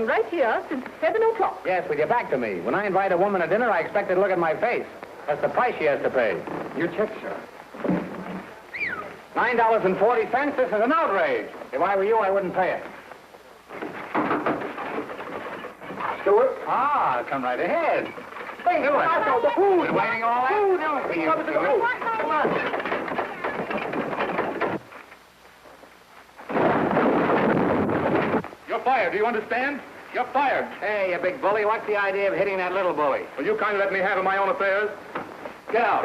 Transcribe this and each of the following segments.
Right here since 7 o'clock. Yes, with your back to me. When I invite a woman to dinner, I expect her to look at my face. That's the price she has to pay. You check, sir. $9.40? This is an outrage. If I were you, I wouldn't pay it. Stewart? Ah, come right ahead. Hey, do it. The food. We're waiting all that? Food. Come on. You're fired. Do you understand? You're fired. Hey, you big bully. What's the idea of hitting that little bully? Will you kindly let me handle my own affairs? Get out.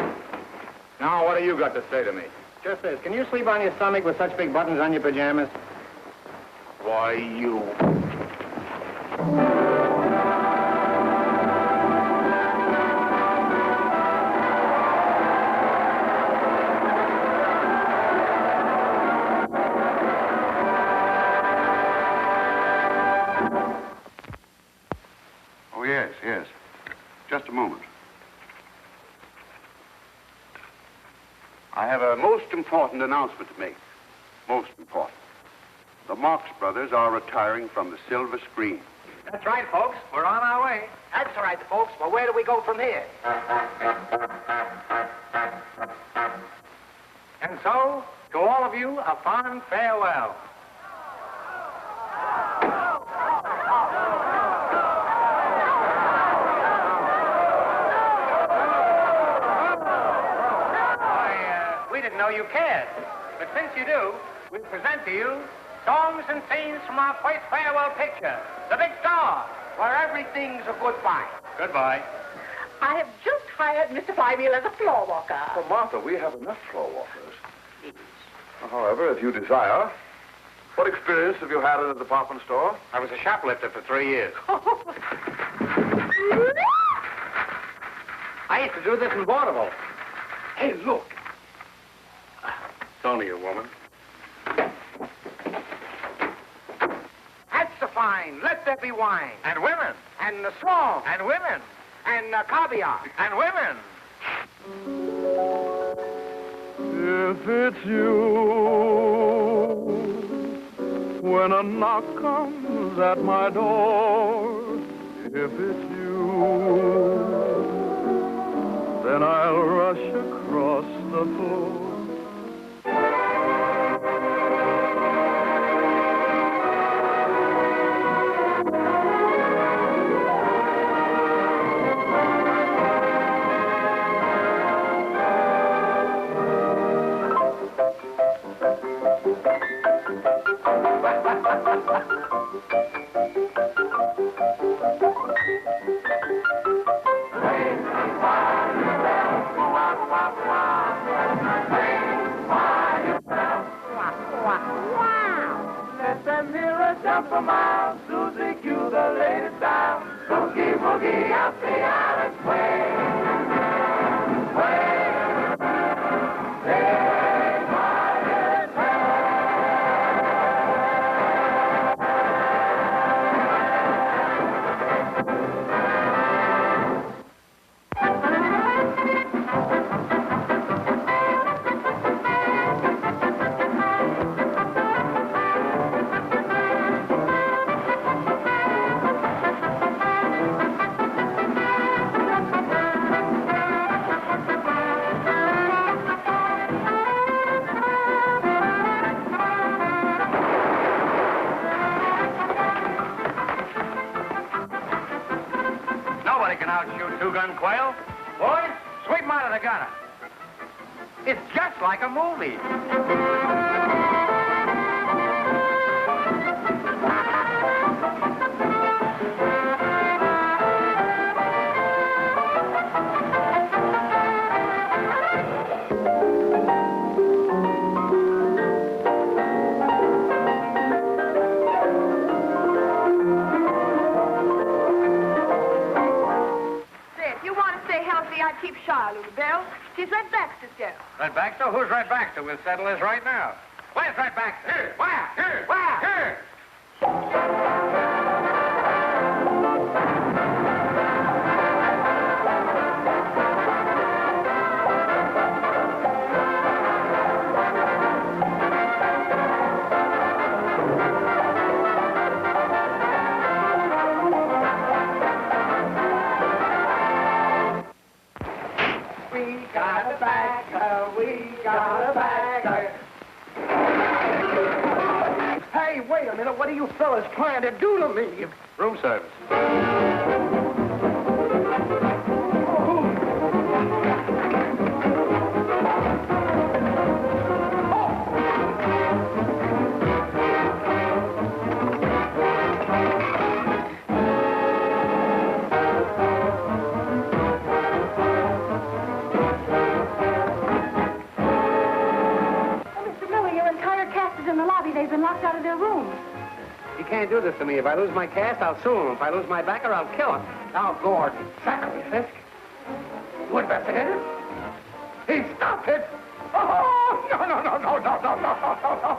Now, what do you got to say to me? Just this. Can you sleep on your stomach with such big buttons on your pajamas? Why, you... Yes. Just a moment. I have a most important announcement to make. Most important. The Marx brothers are retiring from the silver screen. That's right, folks. We're on our way. That's all right, folks. Well, where do we go from here? And so, to all of you, a fond farewell. We didn't know you cared. But since you do, we present to you songs and scenes from our first farewell picture, The Big Star, where everything's a goodbye. Goodbye. I have just hired Mr. Flywheel as a floor walker. Well, Martha, we have enough floor walkers. However, if you desire, what experience have you had in a department store? I was a shoplifter for 3 years. I used to do this in vaudeville. Hey, look. It's only a woman. That's the fine. Let there be wine. And women. And the swan. And women. And caviar. And women. If it's you, when a knock comes at my door, if it's you, then I'll rush across the floor. Jump a mile, Susie Q, the latest style. Boogie, boogie, up the island swing. Swing. Take my hand. Nobody can outshoot two-gun quail. Boys, sweep 'em out of the gutter. It's just like a movie. I'd keep shy, little Bill. She's Red Baxter's girl. Red Baxter? Who's Red Baxter? We'll settle this right now. Where's Red Baxter? Here. Where? Here. Where? Here. Hey, wait a minute. What are you fellas trying to do to me? Room service. They've been locked out of their rooms. You can't do this to me. If I lose my cast, I'll sue him. If I lose my backer, I'll kill him. Now, Gordon, sackle me, Fisk. You investigated? He stopped it. Oh, no, no, no, no, no, no, no, no, no.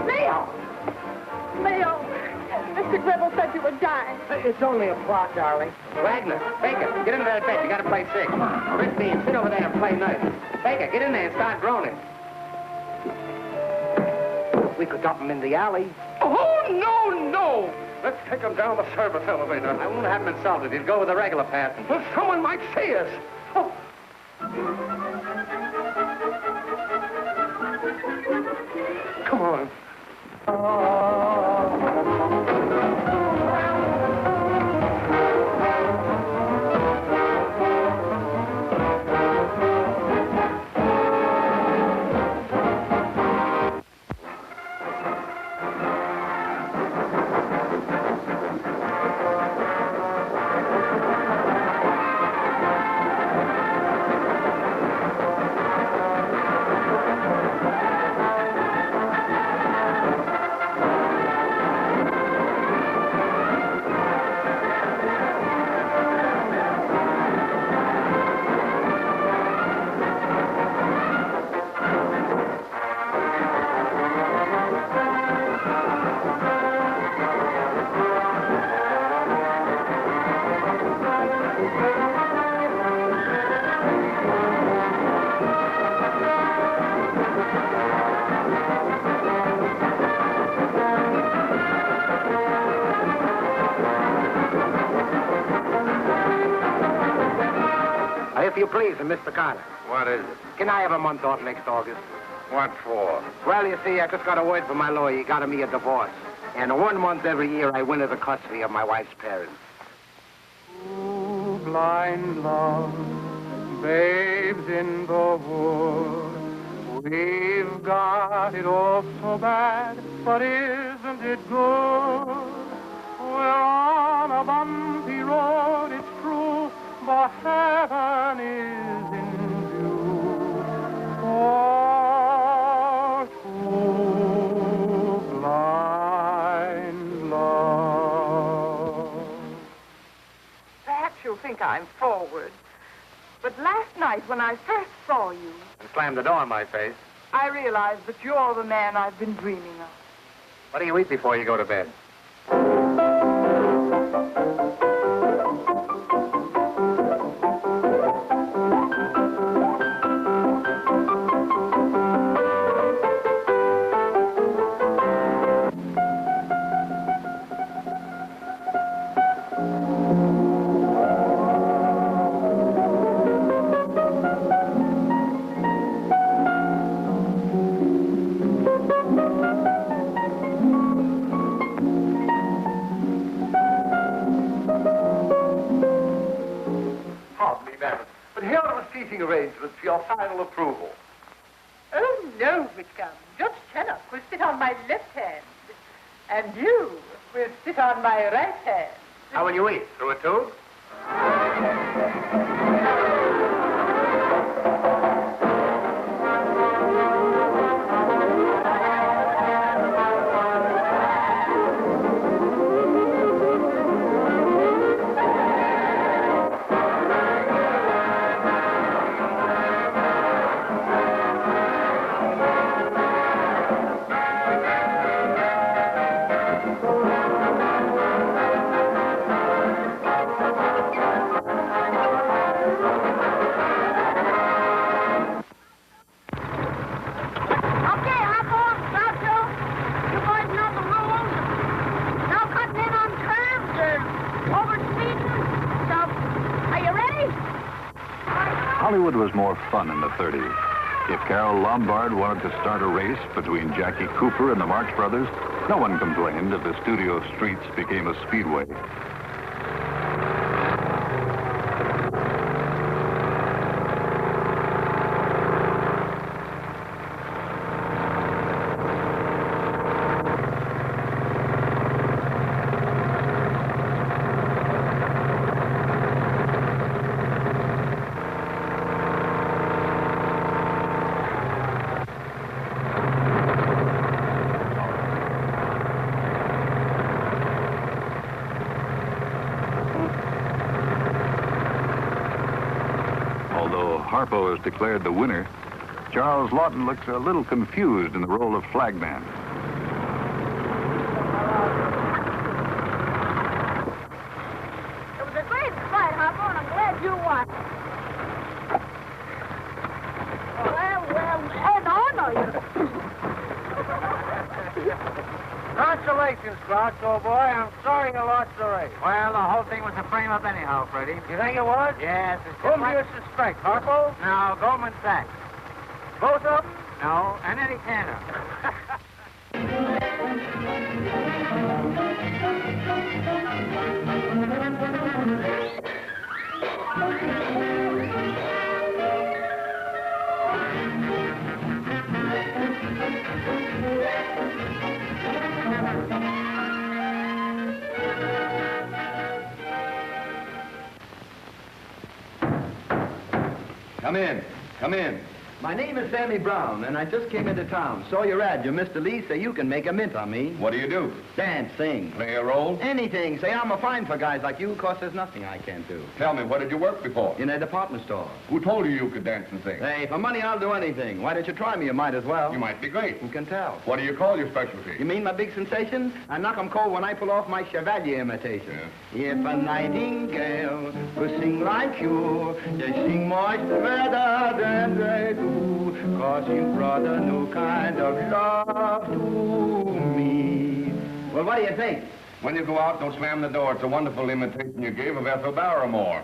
Leo! Leo! Mr. Gribble said you were dying. It's only a plot, darling. Wagner, Baker, get into that bed. You gotta play sick. Come on. Christine, sit over there and play nice. Baker, get in there and start groaning. We could dump him in the alley. Oh, no, no! Let's take him down the service elevator. I won't have him insulted. He'll go with a regular passenger. Well, someone might see us. Oh. Come on. If you please, Mr. Carter. What is it? Can I have a month off next August? What for? Well, you see, I just got a word from my lawyer. He got me a divorce. And 1 month every year, I win the custody of my wife's parents. Ooh, blind love, babes in the wood. We've got it all so bad, but isn't it good? We're on a bumpy road, it's true, but heaven is in view. For true blind love. Perhaps you'll think I'm forward. But last night when I first saw you, And slammed the door in my face. I realized that you're the man I've been dreaming of. What do you eat before you go to bed? seating arrangements for your final approval. Oh, no, Whitcomb. Just Channock will sit on my left hand. And you will sit on my right hand. How will you eat? Through a tube? Hollywood was more fun in the 30s. If Carol Lombard wanted to start a race between Jackie Cooper and the Marx Brothers, no one complained if the studio streets became a speedway. Harpo is declared the winner, Charles Lawton looks a little confused in the role of flagman. It was a great fight, Harpo, and I'm glad you won. And honor you. Congratulations, Groucho, boy. I'm sorry you lost the race. Well, the whole thing was a frame-up anyhow, Freddie. You think it was? Yes. Whom do you suspect, Harpo? No, Goldman Sachs. Both of them? No, and Eddie Cantor. Come in. Come in. My name is Sammy Brown, and I just came into town. Saw your ad. You're Mr. Lee, so you can make a mint on me. What do you do? Dance, sing. Play a role? Anything. Say I'm a fine for guys like you, 'cause there's nothing I can't do. Tell me, what did you work before? In a department store. Who told you you could dance and sing? Hey, for money, I'll do anything. Why don't you try me? You might as well. You might be great. Who can tell? What do you call your specialty? You mean my big sensation? I knock 'em cold when I pull off my Chevalier imitation. Yeah. If a nightingale could sing like you, they sing much better than they do, 'cause you brought a new kind of love to me. Well, what do you think? When you go out, don't slam the door. It's a wonderful imitation you gave of Ethel Barrymore.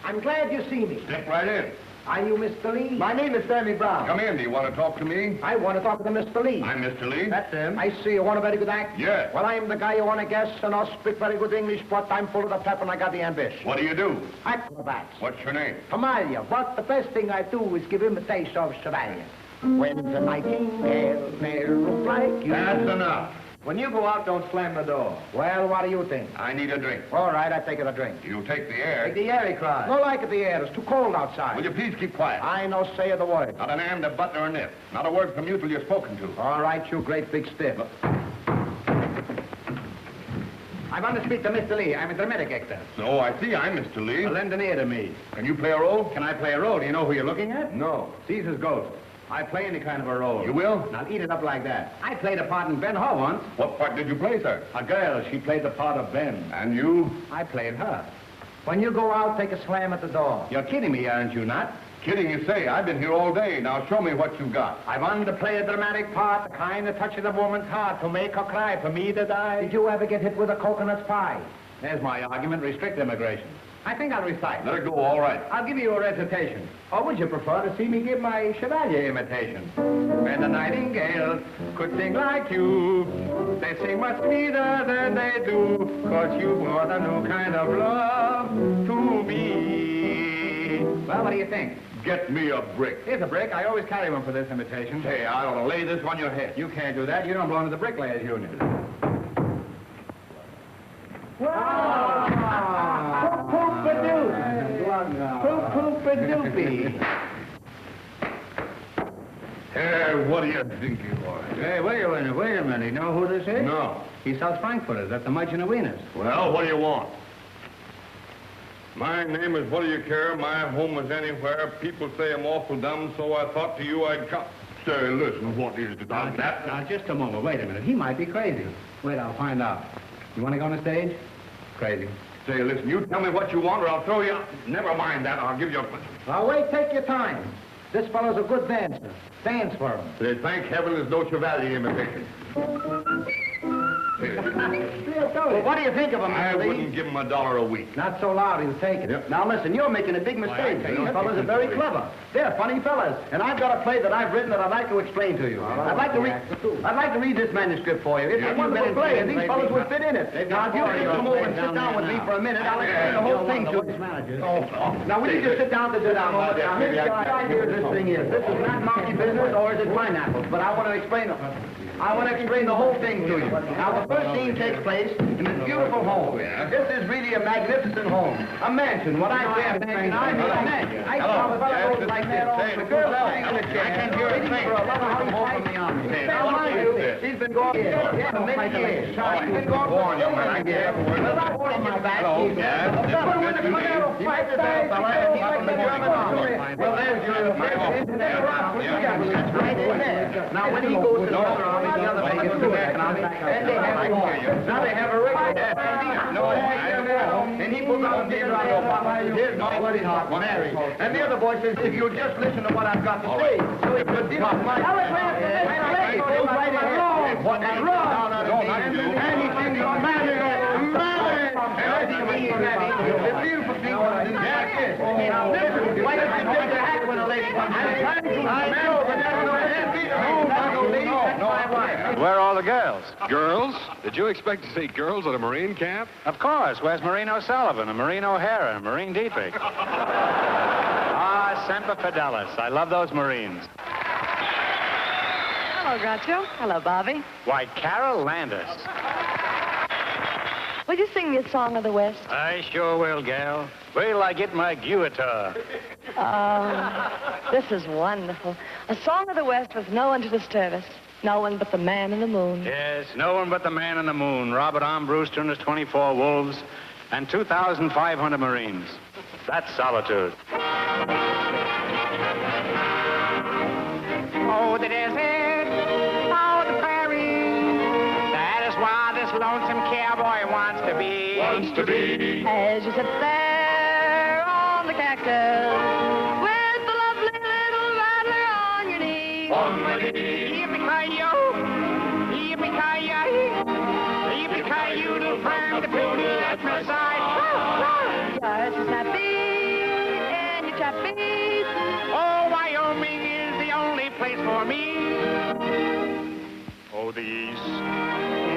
I'm glad you see me. Step right in. Are you Mr. Lee? My name is Sammy Brown. Come in. Do you want to talk to me? I want to talk to Mr. Lee. I'm Mr. Lee. That's him. I see you want a very good act. Yes. Well, I'm the guy you want to guess, and I'll speak very good English, but I'm full of the pep and I got the ambition. What do you do? Acrobats. What's your name? Familiar, but the best thing I do is give imitation of Chevalier. When the nightingale may look like you. That's enough. When you go out, don't slam the door. Well, what do you think? I need a drink. All right, I take it a drink. You take the air. Take the air, he cried. No like it the air. It's too cold outside. Will you please keep quiet? I no say the word. Not an and, a but, nor an if. Not a word from you till you're spoken to. All right, you great big stiff. I want to speak to Mr. Lee. I'm a dramatic actor. So I see I'm Mr. Lee. Well, lend an ear to me. Can you play a role? Can I play a role? Do you know who you're looking at? No. Caesar's ghost. I play any kind of a role. You will? Now, eat it up like that. I played a part in Ben-Hur once. What part did you play, sir? A girl, she played the part of Ben. And you? I played her. When you go out, take a slam at the door. You're kidding me, aren't you not? Kidding, you say. I've been here all day. Now show me what you've got. I want to play a dramatic part, the kind that touches a woman's heart, to make her cry, for me to die. Did you ever get hit with a coconut pie? There's my argument. Restrict immigration. I think I'll recite. Let her go, all right. I'll give you a recitation. Or would you prefer to see me give my Chevalier imitation? When the nightingales could sing like you, they sing much sweeter than they do, 'cause you brought a new kind of love to me. Well, what do you think? Get me a brick. Here's a brick. I always carry one for this imitation. Hey, I ought to lay this on your head. You can't do that. You don't belong to the Bricklayers Union. Poop-a-doopy. Hey, what do you think you are? Hey, wait a minute. You know who this is? No. He sells frankfurters at the Merchant of Venus. Well, what do you want? My name is What Do You Care? My home is anywhere. People say I'm awful dumb, so I thought to you I'd come. Say, listen, what is it on that? Now, just a moment. Wait a minute. He might be crazy. Wait, I'll find out. You want to go on the stage? Crazy. Say, listen, you tell me what you want or I'll throw you out. Never mind that. I'll give you a... Now, wait. Take your time. This fellow's a good dancer. Dance for him. Say, thank heaven there's no Chevalier imitation. Well, what do you think of him, I Mr. Lee? wouldn't give him $1 a week. Not so loud, he'll take it. Yep. Now, listen, you're making a big mistake. These fellas are very clever. They're funny fellas. And I've got a play that I've written that I'd like to explain to you. I'd like to read this manuscript for you. It's a wonderful play, and these fellas would fit in it. Now, if you'll just come over and sit down with me for a minute, I'll explain the whole thing to you. Now, will you just sit down to sit down? Now, here's the idea of this thing is. This is not monkey business, or is it pineapples? But I want to explain it. I want to explain the whole thing to you. Now, the first scene takes place in this beautiful home. This is really a magnificent home. A mansion. What I say a mansion, I mean a mansion. I saw the fellow goes like that. The girl's sitting in the chair. I can hear her sing. For a love of from the army. Now, mind you, she's been going for many years. She's been going for so many years. Without holding my back, she's put him in the canal, fight the bad fella, and he's like the German army. Well, there's your right in there. Now, when he goes to the other army, the other man goes to the American army, and they have a war. Now they have a regular and he pulls out the radio. Here's my wedding heart, Mary. And the other boy says, if you'll just listen to what I've got to say. So he puts him on my leg. Goes right in wrong. What and wrong. And he sings marry. The beautiful thing was in this. Now listen, why don't you take the hat when a lady comes in? I know, but that's no lady. That's my wife. Where are all the girls? Girls? Did you expect to see girls at a Marine camp? Of course. Where's Maureen O'Sullivan and Maureen O'Hara and Maureen Dietrich? Semper Fidelis. I love those Marines. Hello, Groucho. Hello, Bobby. Why, Carol Landis. Will you sing me a song of the West? I sure will, gal. Wait till I get my guitar. This is wonderful. A song of the West with no one to disturb us. No one but the man in the moon. Yes, no one but the man in the moon. Robert Armbruster and his 24 wolves and 2,500 Marines. That's solitude. Oh, the desert, oh, the prairie. That is why this lonesome cowboy wants to be. As you sit there on the cactus with the lovely little rider on your knee. Yippee-ki-yo, yippee-ki-yay, yippee-ki-yoodle, pram-de-poodle at my side. You're snappy and you're chappy. Oh, Wyoming is the only place for me. Oh, the East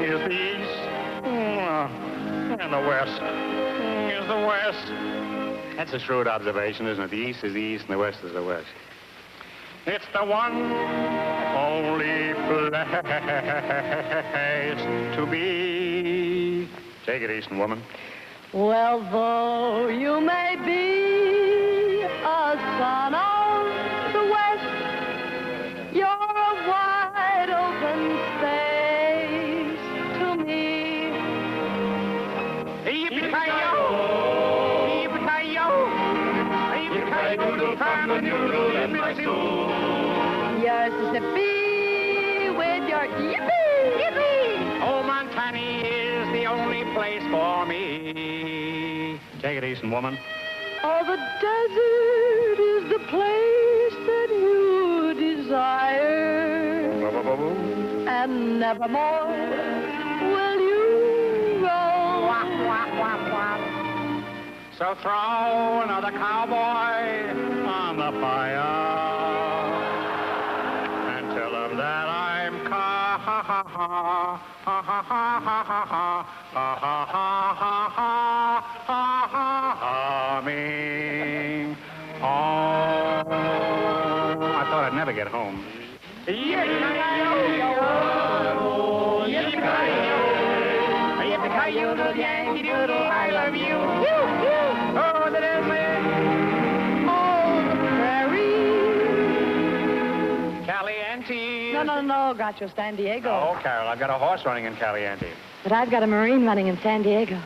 is the East, and the West is the West. That's a shrewd observation, isn't it? The East is the East, and the West is the West. It's the one only place to be. Take it, Eastern woman. Well, though you may be a son of the West, you're a wide open space to me. Yippee-ki-yo, yippee-ki-yo, yippee-ki-doodle, pram-a-doodle in Mississippi. You're Mississippi with your yippee, yippee. Oh, Montana is the only place for me. Take it, Eastern woman. Oh, the desert is the place that you desire, and nevermore will you roam. So throw another cowboy on the fire and tell him that I'm coming. Oh, I thought I'd never get home. Yippee-ki-yo, yippee-ki-yo, yippee-ki-yo, little Yankee Doodle, I love you. Oh, the little man. Oh, the prairie. Caliente. No, Groucho, San Diego. Oh, Carol, I've got a horse running in Caliente. But I've got a Marine running in San Diego.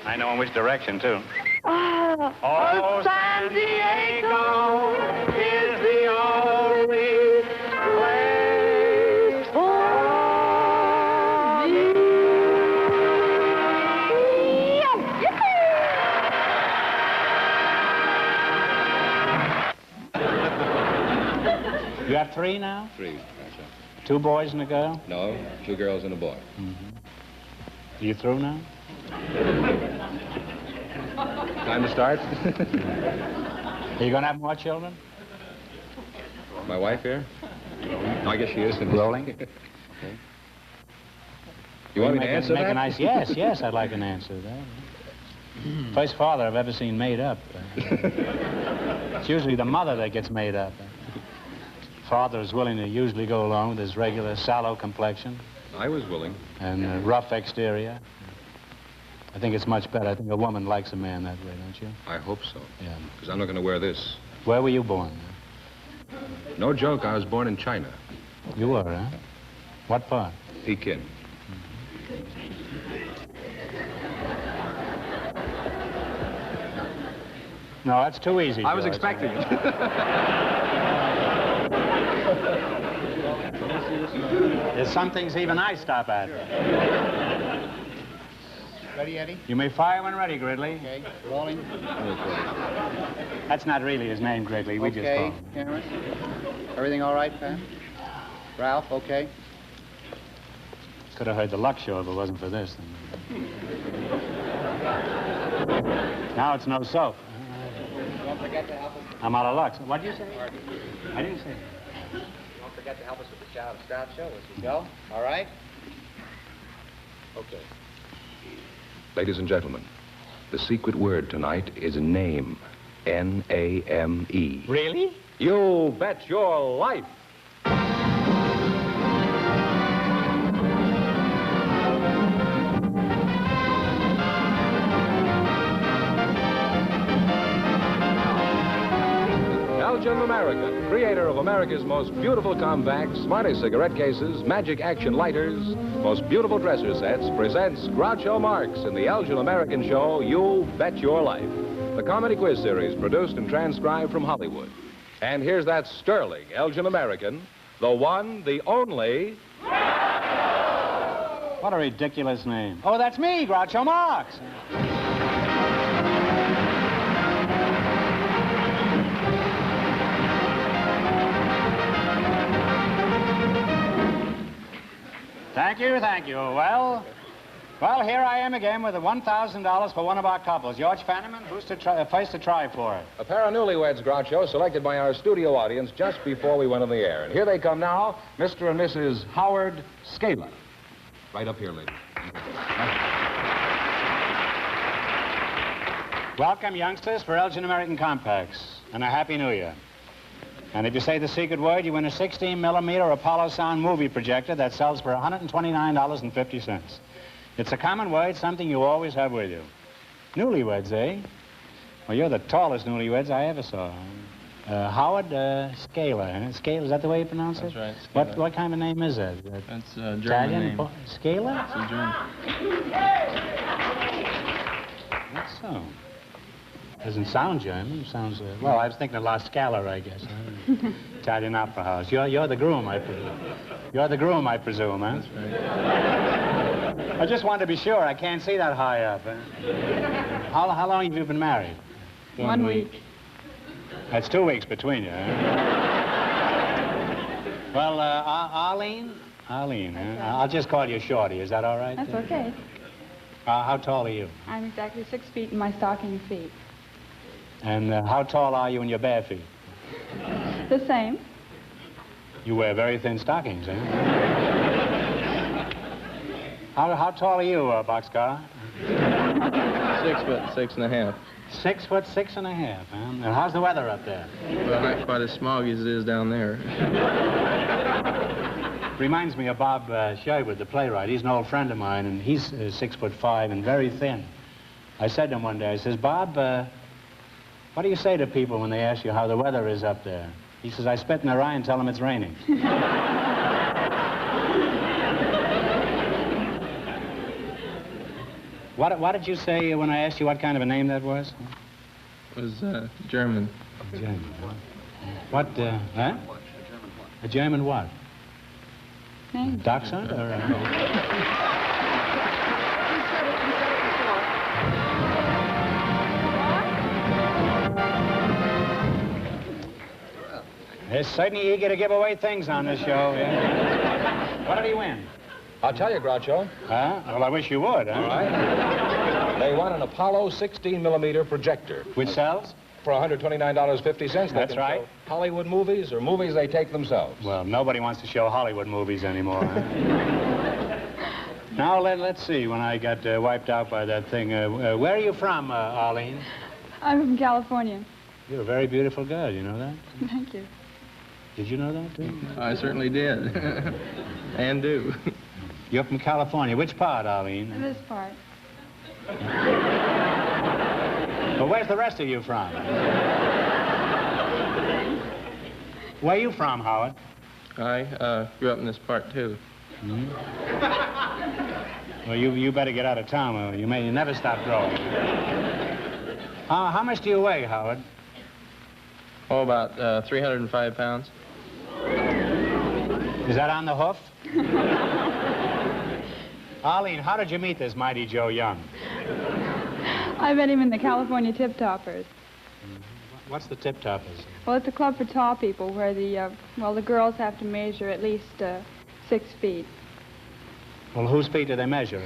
I know in which direction, too. Oh, San Diego is the only place for me. You have 3 now? 3. 2 boys and a girl? No, 2 girls and a boy. Mm-hmm. Are you through now? Time to start? Are you going to have more children? My wife here? No, I guess she is. Rolling? Okay. You want me to answer make that? A nice, yes, I'd like an answer to that. First father I've ever seen made up. It's usually the mother that gets made up. Father is willing to usually go along with his regular sallow complexion. I was willing. And rough exterior. I think it's much better. I think a woman likes a man that way, don't you? I hope so. Yeah. Because I'm not going to wear this. Where were you born? No joke, I was born in China. You were, huh? What part? Pekin. No, that's too easy. I was George. expecting it. There's some things even I stop at. Ready, Eddie? You may fire when ready, Gridley. Okay, rolling. That's not really his name, Gridley. We just call Okay, him. cameras. Everything all right, Pam? Ralph, okay? Could have heard the luck show if it wasn't for this. Now it's no soap. Don't forget to help us. I'm out of luck. What did you say? I didn't say. Don't forget to help us with the start show as we go. All right? Okay. Ladies and gentlemen, the secret word tonight is name. N-A-M-E. Really? You bet your life. Elgin American, creator of America's most beautiful compacts, smartest cigarette cases, magic action lighters, most beautiful dresser sets, presents Groucho Marx in the Elgin American show, You Bet Your Life, the comedy quiz series produced and transcribed from Hollywood. And here's that sterling Elgin American, the one, the only... What a ridiculous name. Oh, that's me, Groucho Marx. Thank you. Well, here I am again with the $1,000 for one of our couples. George Fenneman, who's first to try for it? A pair of newlyweds, Groucho, selected by our studio audience just before we went on the air. And here they come now, Mr. and Mrs. Howard Scala. Right up here, ladies. Welcome, youngsters, for Elgin American Compacts, and a Happy New Year. And if you say the secret word, you win a 16-millimeter Apollo Sound movie projector that sells for $129.50. It's a common word, something you always have with you. Newlyweds, eh? Well, you're the tallest newlyweds I ever saw. Howard Scala. Huh? Scala, is that the way you pronounce it? That's right. What kind of name is that? That's a German Italian? name. Scala? It's a German. That's so. Doesn't sound German. Sounds, well, I was thinking of La Scala, I guess. Italian opera house. You're the groom, I presume. You're the groom, I presume, huh? That's right. I just wanted to be sure. I can't see that high up. Huh? How long have you been married? 1 week. That's 2 weeks between you, huh? Well, Arlene? Arlene, huh? I'll just call you Shorty. Is that all right? That's okay. How tall are you? I'm exactly 6 feet in my stocking feet. And how tall are you in your bare feet? The same. You wear very thin stockings, eh? How tall are you, Boxcar? 6'6.5". 6'6.5", huh? And how's the weather up there? Well, not quite as smoggy as it is down there. Reminds me of Bob Sherwood, the playwright. He's an old friend of mine, and he's 6'5" and very thin. I said to him one day, I says, Bob, what do you say to people when they ask you how the weather is up there? He says, I spit in their eye and tell them it's raining. What did you say when I asked you what kind of a name that was? It was German. German, huh? What, huh? A German what? Name. Dachshund or... They're certainly eager to give away things on this show, yeah. What did he win? I'll tell you, Groucho. Huh? Well, I wish you would, huh? All right. They won an Apollo 16mm projector. Which sells? For $129.50. That's right. Hollywood movies or movies they take themselves. Well, nobody wants to show Hollywood movies anymore, huh? Now, let's see, when I got wiped out by that thing. Where are you from, Arlene? I'm from California. You're a very beautiful girl, you know that? Thank you. Did you know that, too? I certainly did. And do. You're from California. Which part, Arlene? This part. Well, where's the rest of you from? Where are you from, Howard? I grew up in this part, too. Mm-hmm. Well, you better get out of town, or you never stop growing. How much do you weigh, Howard? Oh, about 305 pounds. Is that on the hoof? Arlene, how did you meet this mighty Joe Young? I met him in the California Tip Toppers. What's the Tip Toppers? Well, it's a club for tall people where the girls have to measure at least 6 feet. Well, whose feet do they measure?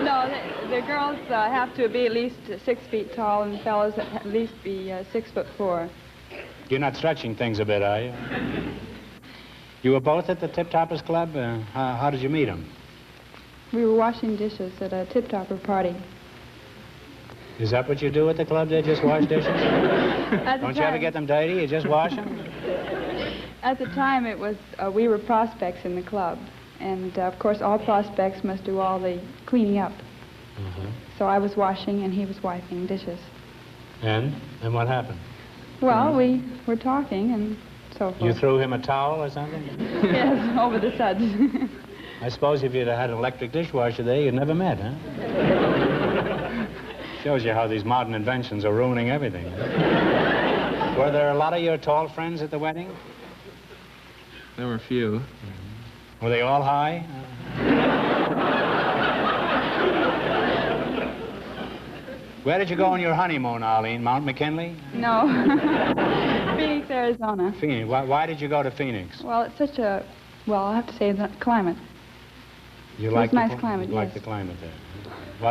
No, the girls have to be at least 6 feet tall, and the fellows at least be 6'4". You're not stretching things a bit, are you? You were both at the Tip Toppers Club? How did you meet them? We were washing dishes at a Tip Topper party. Is that what you do at the club there, just wash dishes? Don't you ever get them dirty? You just wash them? At the time, it was, we were prospects in the club. And, of course, all prospects must do all the cleaning up. Mm-hmm. So I was washing and he was wiping dishes. And what happened? Well, we were talking and so forth. You threw him a towel or something? Yes, over the suds. I suppose if you'd had an electric dishwasher there, you'd never met, huh? Shows you how these modern inventions are ruining everything. Were there a lot of your tall friends at the wedding? There were a few. Mm-hmm. Were they all high? Where did you go on your honeymoon, Arlene? Mount McKinley? No. Phoenix, Arizona. Phoenix. Why did you go to Phoenix? Well, it's such a, I'll have to say the climate. You like it's nice climate, you like the climate there.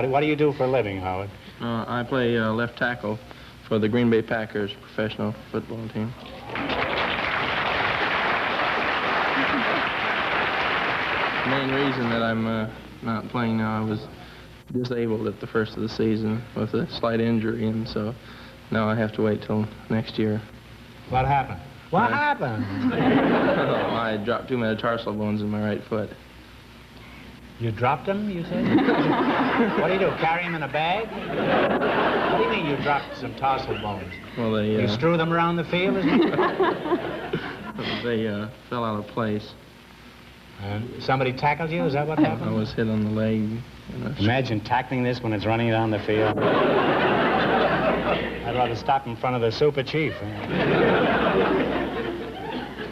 What do you do for a living, Howard? I play left tackle for the Green Bay Packers professional football team. The main reason that I'm not playing now, I was disabled at the first of the season with a slight injury, and so now I have to wait till next year. What happened? What happened? I dropped 2 metatarsal bones in my right foot. You dropped them, you said? What do you do, carry them in a bag? What do you mean you dropped some tarsal bones? Well, they... You strew them around the field, isn't it? They fell out of place. And somebody tackled you? Is that what happened? I was hit on the leg. Imagine tackling this when it's running down the field. I'd rather stop in front of the super chief.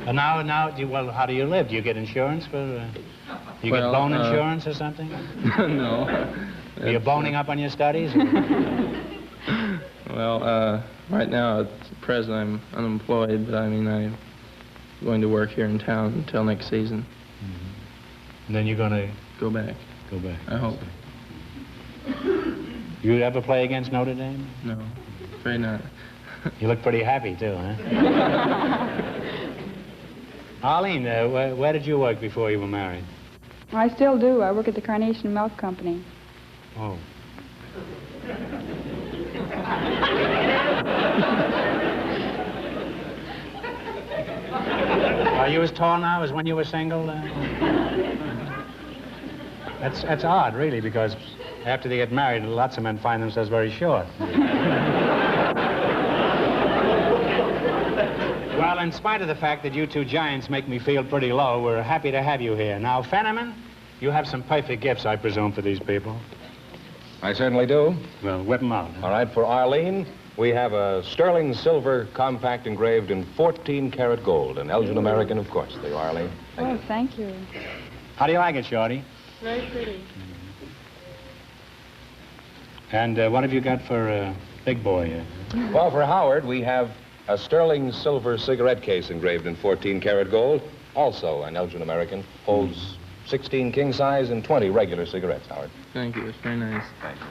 And now, how do you live? Do you get insurance for... You get bone insurance or something? No. Are you boning up on your studies? Well, right now, at present, I'm unemployed, but I mean, I'm going to work here in town until next season. Mm-hmm. And then you're going to... Go back. Go back. I hope. You ever play against Notre Dame? No, afraid not. You look pretty happy, too, huh? Arlene, where did you work before you were married? I still do. I work at the Carnation Milk Company. Oh. Are you as tall now as when you were single? That's odd, really, because after they get married, lots of men find themselves very short. Well, in spite of the fact that you two giants make me feel pretty low, we're happy to have you here. Now, Fenneman, you have some perfect gifts, I presume, for these people. I certainly do. Well, whip them out. All right, for Arlene, we have a sterling silver compact engraved in 14-karat gold. An Elgin American, of course. There you are, Arlene. Oh, thank you. How do you like it, Shorty? Very pretty. And what have you got for Big Boy? Well, for Howard, we have a sterling silver cigarette case engraved in 14-karat gold. Also an Elgin American. Holds 16 king-size and 20 regular cigarettes, Howard. Thank you. It's very nice. Thank you.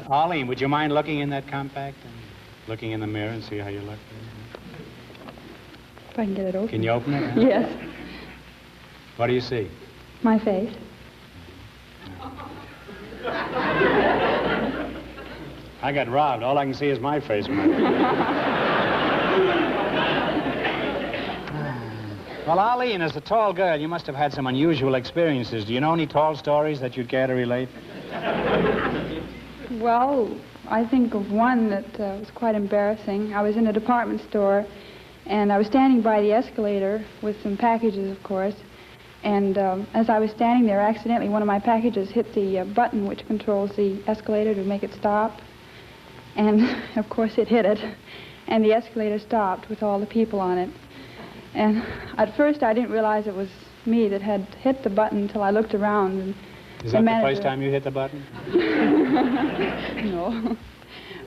Arlene, would you mind looking in that compact and looking in the mirror and see how you look? If I can get it open. Can you open it? Huh? Yes. What do you see? My face. I got robbed. All I can see is my face. Well, Arlene, as a tall girl, you must have had some unusual experiences. Do you know any tall stories that you'd care to relate? Well, I think of one that was quite embarrassing. I was in a department store, and I was standing by the escalator with some packages, of course. And as I was standing there, accidentally, one of my packages hit the button which controls the escalator to make it stop. And, of course, it hit it. And the escalator stopped with all the people on it. And at first, I didn't realize it was me that had hit the button until I looked around. And is that the first time you hit the button? No.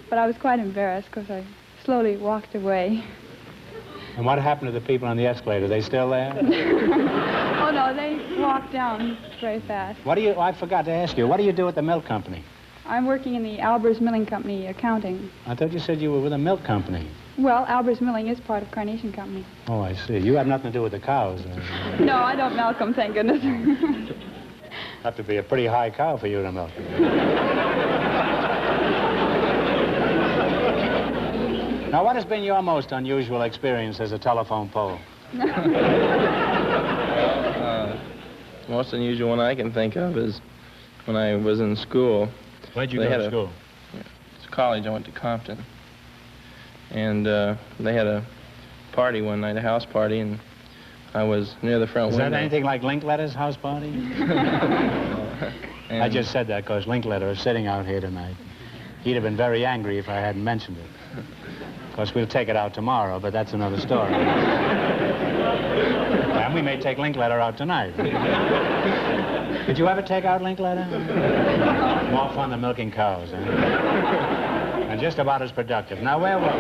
But I was quite embarrassed because I slowly walked away. And what happened to the people on the escalator? Are they still there? Oh, no, they walked down very fast. What do you, I forgot to ask you, what do you do at the milk company? I'm working in the Albers Milling Company accounting. I thought you said you were with a milk company. Well, Albers Milling is part of Carnation Company. Oh, I see. You have nothing to do with the cows. No, I don't milk them, thank goodness. Have to be a pretty high cow for you to milk. Now, what has been your most unusual experience as a telephone pole? Most unusual one I can think of is when I was in school. Where'd you go to school? It's college. I went to Compton. And they had a party one night, a house party, and I was near the front window. Is that anything like Linkletter's house party? I just said that because Linkletter is sitting out here tonight. He'd have been very angry if I hadn't mentioned it. Of course, we'll take it out tomorrow, but that's another story. And we may take Linkletter out tonight. Did you ever take out Linkletter? More fun than milking cows, eh? And just about as productive. Now, where were we?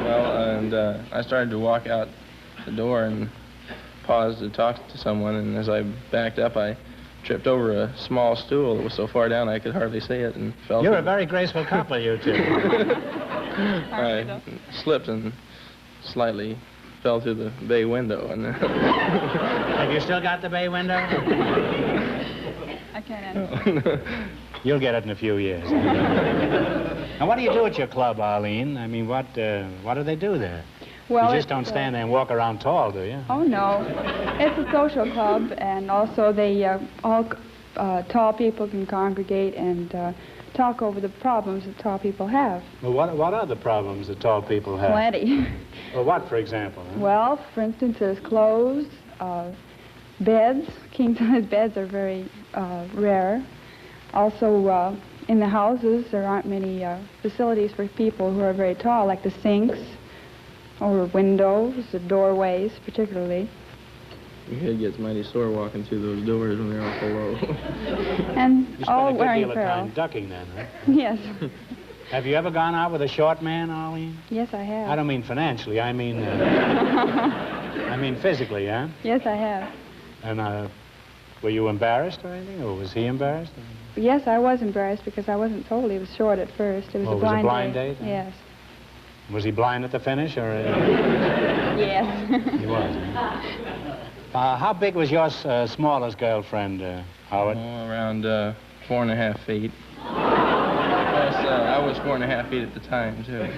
Well, and I started to walk out the door and paused to talk to someone, and as I backed up, I tripped over a small stool that was so far down I could hardly see it and fell. You're a very graceful couple, you two. I slipped and slightly fell through the bay window. And have you still got the bay window? I can't answer. You'll get it in a few years. Now, what do you do at your club, Arlene? I mean, what do they do there? Well, you just don't stand there and walk around tall, do you? Oh, no. It's a social club, and also they all tall people can congregate and talk over the problems that tall people have. Well, what are the problems that tall people have? Plenty. Well, what, for example? Huh? Well, for instance, there's clothes, beds. King-size beds are very rare. Also, in the houses, there aren't many facilities for people who are very tall, like the sinks, or windows, the doorways, particularly. Your head gets mighty sore walking through those doors when they're all so low. And you all spend a good wearing deal of apparel. time ducking then, huh? Yes. Have you ever gone out with a short man, Arlene? Yes, I have. I don't mean financially. I mean, I mean physically, huh? Yes, I have. And were you embarrassed or anything, or was he embarrassed? Yes, I was embarrassed because I wasn't told he was short at first. It was a blind blind date? Yes. Was he blind at the finish, or? Yes. He was. How big was your smallest girlfriend, Howard? Oh, around 4.5 feet. Plus, I was 4.5 feet at the time, too.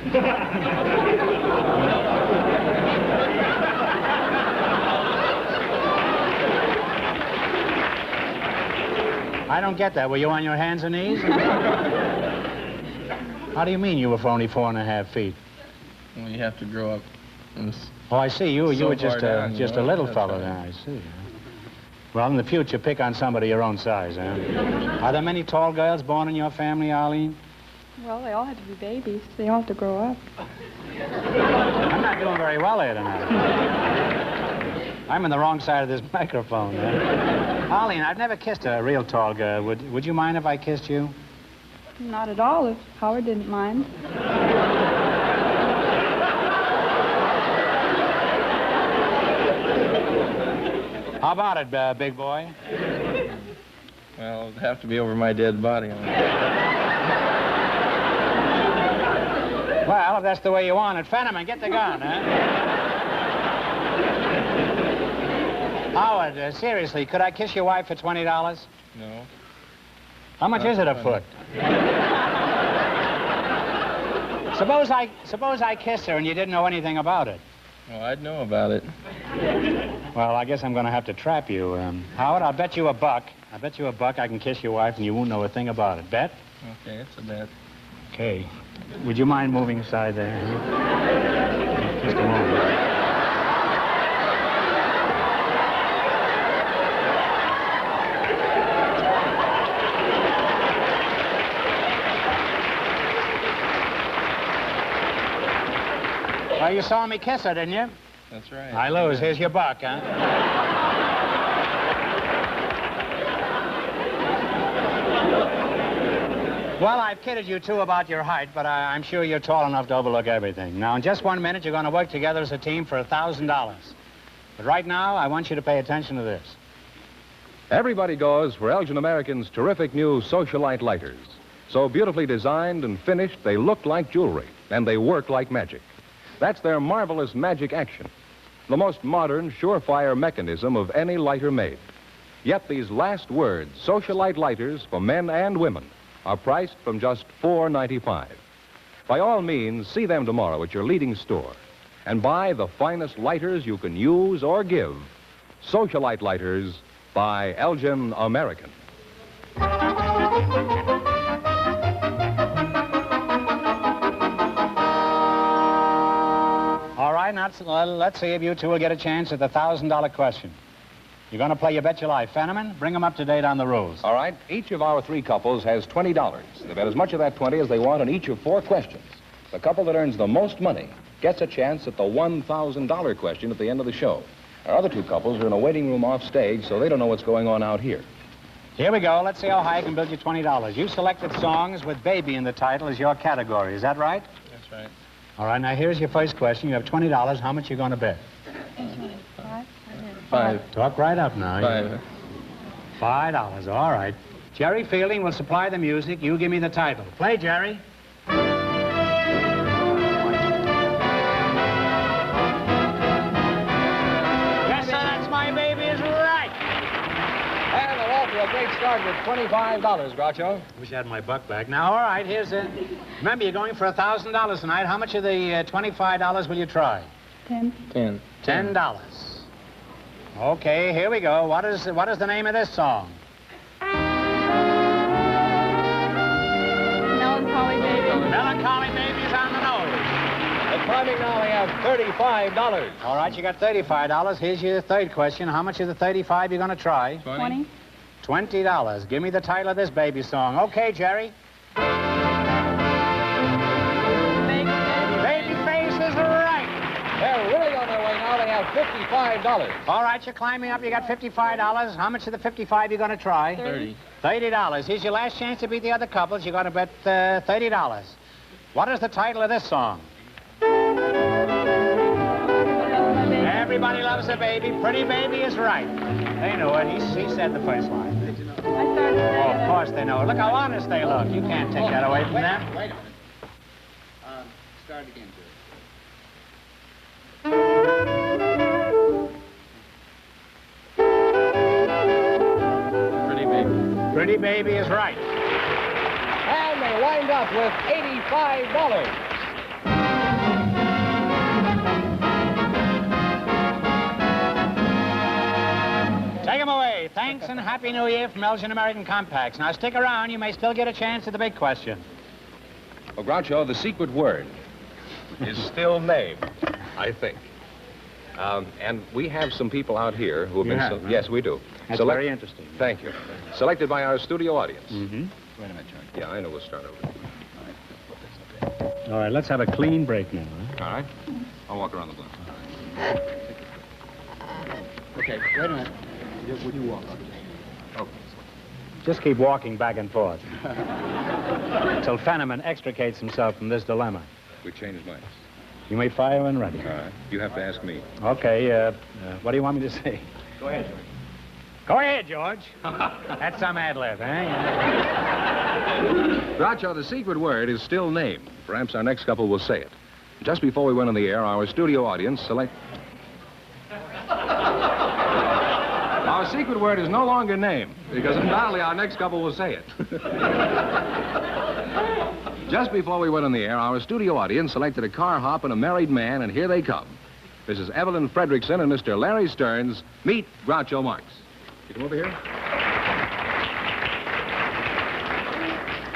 I don't get that. Were you on your hands and knees? How do you mean you were only 4.5 feet? Well, you have to grow up. Oh, I see. You So were just far down, just you a know, little that's fellow right. then. I see. Well, in the future, pick on somebody your own size, huh? Are there many tall girls born in your family, Arlene? Well, they all had to be babies. They all have to grow up. I'm not doing very well here tonight. I'm on the wrong side of this microphone. Arlene, I've never kissed a real tall girl. Would you mind if I kissed you? Not at all, if Howard didn't mind. How about it, big boy? Well, it'd have to be over my dead body. Well, if that's the way you want it. Fenneman, get the gun, huh? Howard, seriously, could I kiss your wife for $20? No. How much is it a foot? Suppose I kissed her and you didn't know anything about it. Well, I'd know about it. Well, I guess I'm going to have to trap you. Howard, I'll bet you $1. I bet you $1 I can kiss your wife and you won't know a thing about it. Bet? Okay, it's a bet. Okay. Would you mind moving aside there? Just a moment. Well, you saw me kiss her, didn't you? That's right. I lose. Here's your $1, huh? Well, I've kidded you, too, about your height, but I'm sure you're tall enough to overlook everything. Now, in just 1 minute, you're going to work together as a team for $1,000. But right now, I want you to pay attention to this. Everybody goes for Elgin American's terrific new Socialite lighters. So beautifully designed and finished, they look like jewelry, and they work like magic. That's their marvelous magic action, the most modern, surefire mechanism of any lighter made. Yet these last words, Socialite lighters for men and women, are priced from just $4.95. By all means, see them tomorrow at your leading store and buy the finest lighters you can use or give. Socialite lighters by Elgin American. All right, now let's see if you two will get a chance at the $1,000 question. You're going to play You Bet Your Life. Fenneman, bring them up to date on the rules. All right, each of our 3 couples has $20. They bet as much of that 20 as they want on each of 4 questions. The couple that earns the most money gets a chance at the $1,000 question at the end of the show. Our other 2 couples are in a waiting room off stage, so they don't know what's going on out here. Here we go. Let's see how high I can build you $20. You selected songs with baby in the title as your category. Is that right? That's right. All right, now here's your first question. You have $20. How much you going to bet? $5. Talk right up now. $5. $5. All right. Jerry Fielding will supply the music. You give me the title. Play, Jerry. Yes, sir, that's my baby is right. And they're off to a great start with $25, Groucho. Wish I had my $1 back. Now, all right, here's it. Remember, you're going for $1,000 tonight. How much of the $25 will you try? $10. $10. Okay, here we go. What is the name of this song? Melancholy Baby. Melancholy Baby's on the nose. The timing now, they have $35. All right, you got $35. Here's your third question. How much of the 35 you going to try? 20. $20. Give me the title of this baby song. Okay, Jerry. Baby Face is right. They're really on their way now. They have $55. All right, you're climbing up. You got $55. How much of the 55 you going to try? 30. $30. Here's your last chance to beat the other couples. You're going to bet $30. What is the title of this song? Everybody loves a baby. Pretty baby is right. They know it. He said the first line. Oh, of course they know it. Look how honest they look. You can't take that away from them. Wait a minute. start again, George. Pretty Baby is right. And they wind up with $85. Take them away. Thanks and Happy New Year from Elgin American Compacts. Now stick around. You may still get a chance at the big question. Well, Groucho, the secret word is still name, I think. And we have some people out here who have been... Huh? Yes, we do. That's very interesting. Thank you. Selected by our studio audience. Mm-hmm. Wait a minute, George. Yeah, I know. We'll start over. All right, let's have a clean break now. Huh? All right. I'll walk around the block. Okay, wait a minute. Would you walk? Okay. Just keep walking back and forth until Fenneman extricates himself from this dilemma. We changed minds. You may fire when ready. All right. You have to ask me. Okay, what do you want me to say? Go ahead, George. Go ahead, George. That's some ad-lib, eh? Groucho, the secret word is still name. Perhaps our next couple will say it. Just before we went on the air, our studio audience Our secret word is no longer name, because undoubtedly our next couple will say it. Just before we went on the air, our studio audience selected a car hop and a married man, and here they come. Mrs. Evelyn Fredrickson and Mr. Larry Stearns. Meet Groucho Marx. You come over here.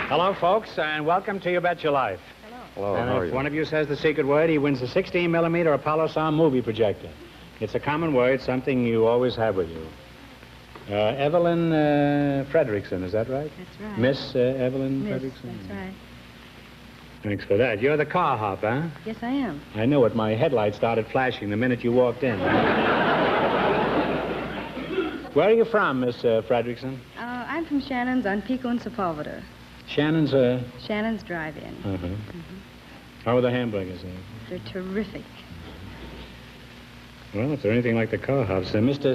Hello, folks, and welcome to You Bet Your Life. Hello, And how are if you? one of you says the secret word, he wins a 16-millimeter Apollo Sound movie projector. It's a common word, something you always have with you. Evelyn Fredrickson, is that right? That's right. Miss Evelyn Miss, Fredrickson? that's right. Thanks for that. You're the car hop, huh? Yes, I am. I know it. My headlight started flashing the minute you walked in. Where are you from, Miss Fredrickson? I'm from Shannon's on Pico and Sepulveda. Shannon's, Shannon's Drive-In. Uh-huh. How are the hamburgers there? They're terrific. Well, if they're anything like the car hops, Mr.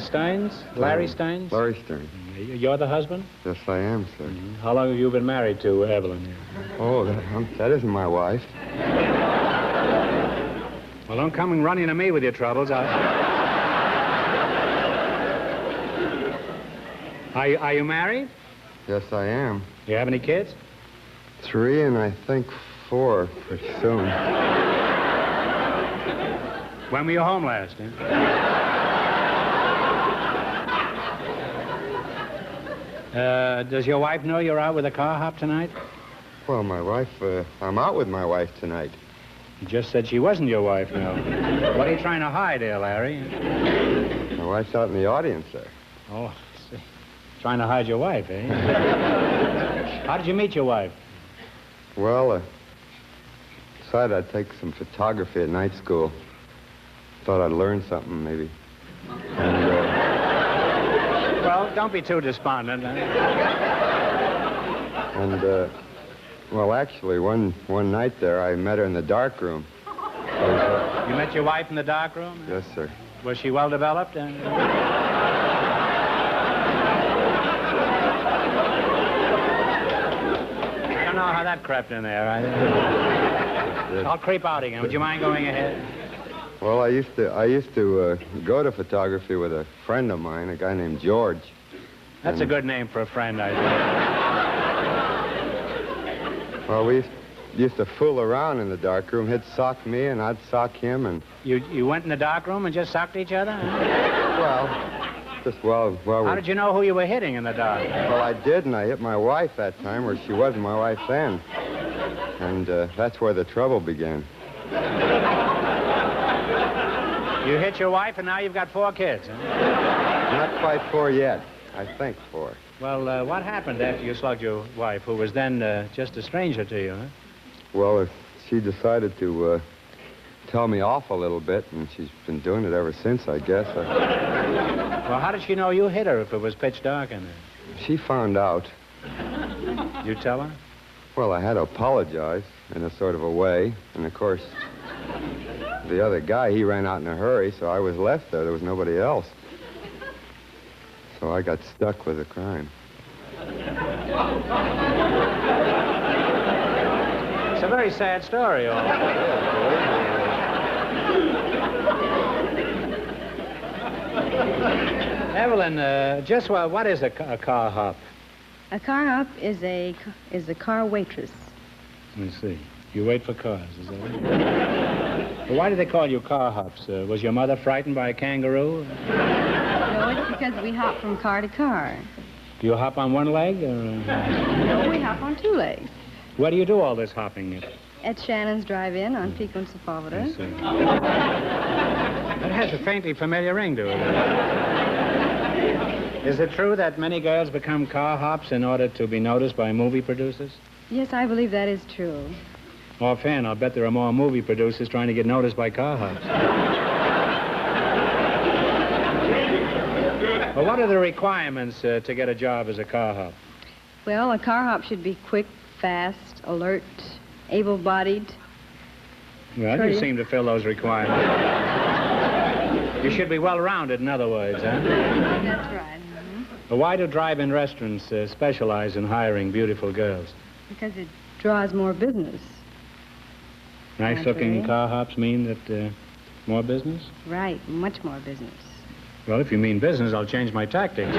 Steins? Larry Steins? Larry Stearns. You're the husband? Yes, I am, sir. How long have you been married to Evelyn? Oh, that isn't my wife. Well, don't come and running to me with your troubles. Are you married? Yes, I am. You have any kids? 3 and I think 4 pretty soon. When were you home last? Does your wife know you're out with a car hop tonight? Well, my wife, I'm out with my wife tonight. You just said she wasn't your wife now. What are you trying to hide here, Larry? My wife's out in the audience there. Oh, I see. Trying to hide your wife, eh? How did you meet your wife? Well, decided I'd take some photography at night school. Thought I'd learn something, maybe. And, well, don't be too despondent. Well, actually, one night there, I met her in the dark room. You met your wife in the dark room? Yes, sir. Was she well developed? I don't know how that crept in there. I'll creep out again. Would you mind going ahead? Well, I used to go to photography with a friend of mine, a guy named George. That's a good name for a friend, I think. Well, we used to fool around in the dark room. He'd sock me, and I'd sock him, and... You went in the dark room and just socked each other? Well, just well... How did you know who you were hitting in the dark? Well, I did, and I hit my wife that time, where she wasn't my wife then. And that's where the trouble began. You hit your wife, and now you've got 4 kids, huh? Not quite 4 yet. I think 4. Well, what happened after you slugged your wife, who was then just a stranger to you, huh? Well, she decided to tell me off a little bit, and she's been doing it ever since, I guess. Well, how did she know you hit her if it was pitch dark in there? She found out. You tell her? Well, I had to apologize in a sort of a way, and of course, the other guy, he ran out in a hurry, so I was left there. There was nobody else. So I got stuck with the crime. It's a very sad story, all. Evelyn, just what is a car hop? A car hop is a car waitress. Let me see. You wait for cars, is that it? Well, why do they call you car hops? Was your mother frightened by a kangaroo? No, it's because we hop from car to car. Do you hop on one leg, or...? No, we hop on 2 legs. Where do you do all this hopping? At Shannon's Drive-In on Pico and Sepulveda. I see. It has a faintly familiar ring to it. Is it true that many girls become car hops in order to be noticed by movie producers? Yes, I believe that is true. Offhand, I'll bet there are more movie producers trying to get noticed by car hops. Well, what are the requirements to get a job as a car hop? Well, a car hop should be quick, fast, alert, able-bodied. Well, you seem to fill those requirements. You should be well-rounded, in other words, huh? That's right. Well, why do drive-in restaurants specialize in hiring beautiful girls? Because it draws more business. Nice-looking car hops mean that more business? Right, much more business. Well, if you mean business, I'll change my tactics.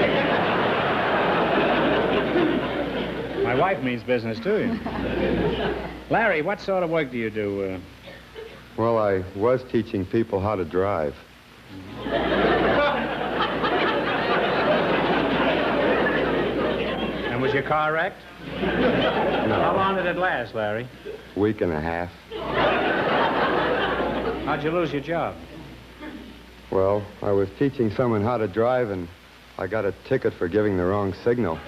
My wife means business, too. Larry, what sort of work do you do? Well, I was teaching people how to drive. And was your car wrecked? No. How long did it last, Larry? Week and a half. How'd you lose your job? Well, I was teaching someone how to drive, and I got a ticket for giving the wrong signal.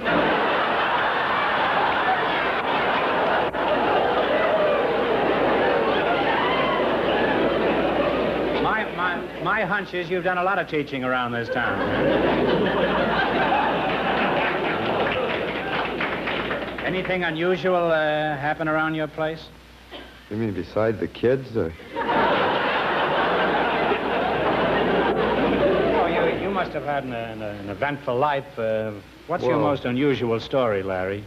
My hunch is you've done a lot of teaching around this town. Anything unusual happen around your place? You mean beside the kids, or...? You must have had an eventful life. What's your most unusual story, Larry?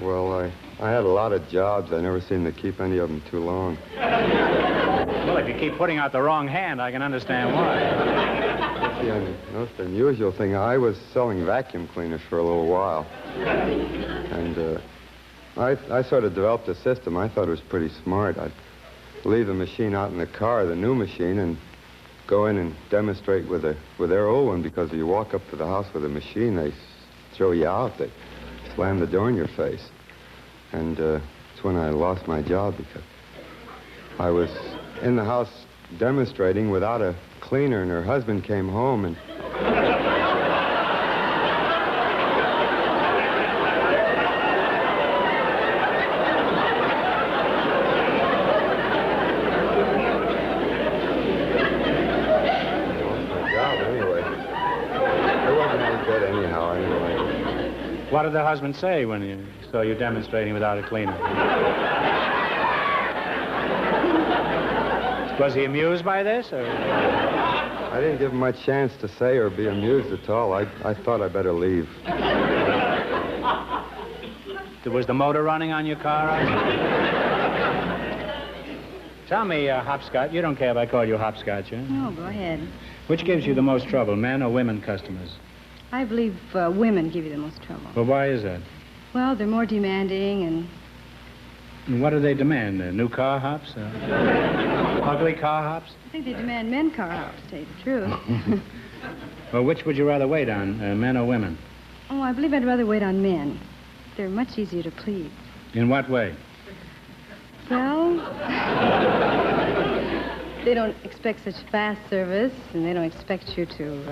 Well, I had a lot of jobs. I never seemed to keep any of them too long. Well, if you keep putting out the wrong hand, I can understand why. The most unusual thing, I was selling vacuum cleaners for a little while. And I sort of developed a system. I thought it was pretty smart. I'd leave the machine out in the car, the new machine, and go in and demonstrate with their old one, because if you walk up to the house with a machine, they throw you out. They slam the door in your face. And that's when I lost my job, because I was in the house demonstrating without a cleaner, and her husband came home and... What did the husband say when you saw you demonstrating without a cleaner? Was he amused by this, or...? I didn't give him much chance to say or be amused at all. I thought I'd better leave. Was the motor running on your car? Tell me, Hopscotch, you don't care if I call you Hopscotch, huh? No, go ahead. Which gives you the most trouble, men or women customers? I believe women give you the most trouble. Well, why is that? Well, they're more demanding and... And what do they demand? New car hops? Ugly car hops? I think they demand men car hops, to tell you the truth. Well, which would you rather wait on, men or women? Oh, I believe I'd rather wait on men. They're much easier to please. In what way? Well, they don't expect such fast service, and they don't expect you to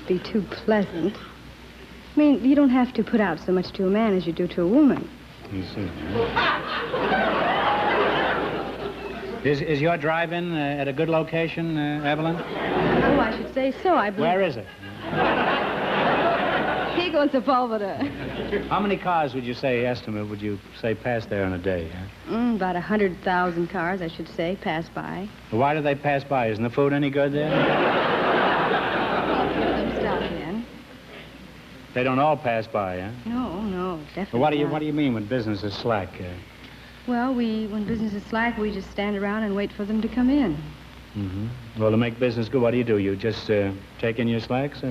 be too pleasant. I mean, you don't have to put out so much to a man as you do to a woman. You see. Is your drive-in at a good location, Evelyn? Oh, I should say so. I believe... Where is it? Pico and Sepulveda. How many cars would you say, estimate, would you say pass there in a day? Huh? About 100,000 cars, I should say, pass by. Well, why do they pass by? Isn't the food any good there? They don't all pass by, huh? No, definitely Well, not. what do you mean when business is slack? Well, when business is slack, we just stand around and wait for them to come in. Mm-hmm. Well, to make business good, what do? You just take in your slacks? Or...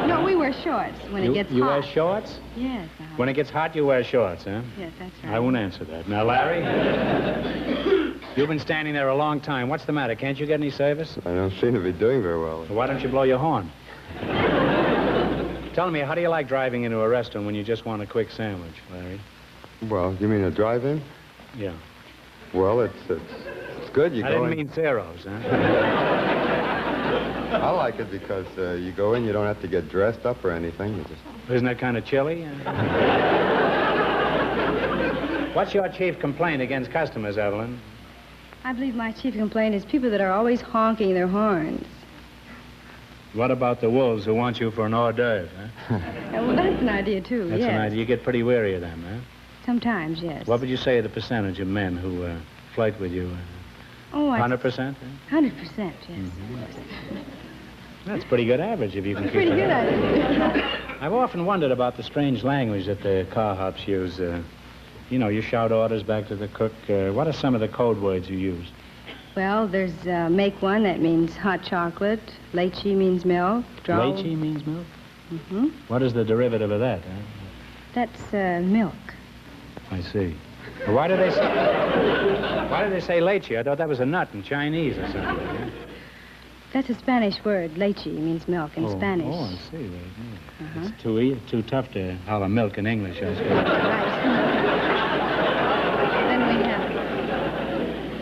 No, we wear shorts when it gets hot. You wear shorts? Yes. When it gets hot, you wear shorts, huh? Yes, that's right. I won't answer that. Now, Larry, you've been standing there a long time. What's the matter? Can't you get any service? I don't seem to be doing very well. Why don't you blow your horn? Tell me, how do you like driving into a restaurant when you just want a quick sandwich, Larry? Well, you mean a drive-in? Yeah. Well, it's good. You I go didn't in. mean zeros, huh? I like it because you go in, you don't have to get dressed up or anything. You just... Isn't that kind of chilly? What's your chief complaint against customers, Evelyn? I believe my chief complaint is people that are always honking their horns. What about the wolves who want you for an hors d'oeuvre, huh? Well, that's an idea, too, That's yes. an idea. You get pretty weary of them, huh? Sometimes, yes. What would you say the percentage of men who flirt with you? Oh, 100%? 100%, yes. That's a pretty good average if you can keep Pretty it good, up. I think. I've often wondered about the strange language that the car hops use. You know, you shout orders back to the cook. What are some of the code words you use? Well, there's make one, that means hot chocolate. Leche means milk. Leche means milk? Mm-hmm. What is the derivative of that? Huh? That's milk. I see. Well, why do they say leche? I thought that was a nut in Chinese or something. Huh? That's a Spanish word. Leche means milk in Spanish. Oh, I see. It's too tough to holler milk in English, I suppose. Then we have...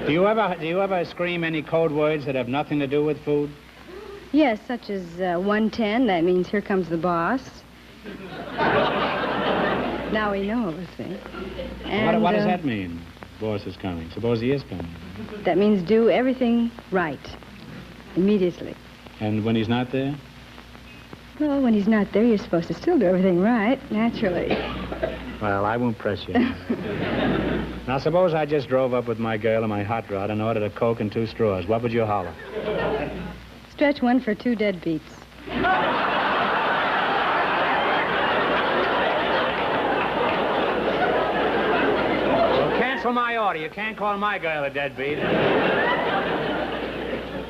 Do you ever scream any code words that have nothing to do with food? Yes, such as 110. That means here comes the boss. Now he knows, see. And, what does that mean? Boss is coming. Suppose he is coming. That means do everything right. Immediately. And when he's not there? Well, when he's not there, you're supposed to still do everything right, naturally. Well, I won't press you. Now, suppose I just drove up with my girl and my hot rod and ordered a Coke and 2 straws. What would you holler? Stretch one for 2 deadbeats. Well, cancel my order. You can't call my girl a deadbeat.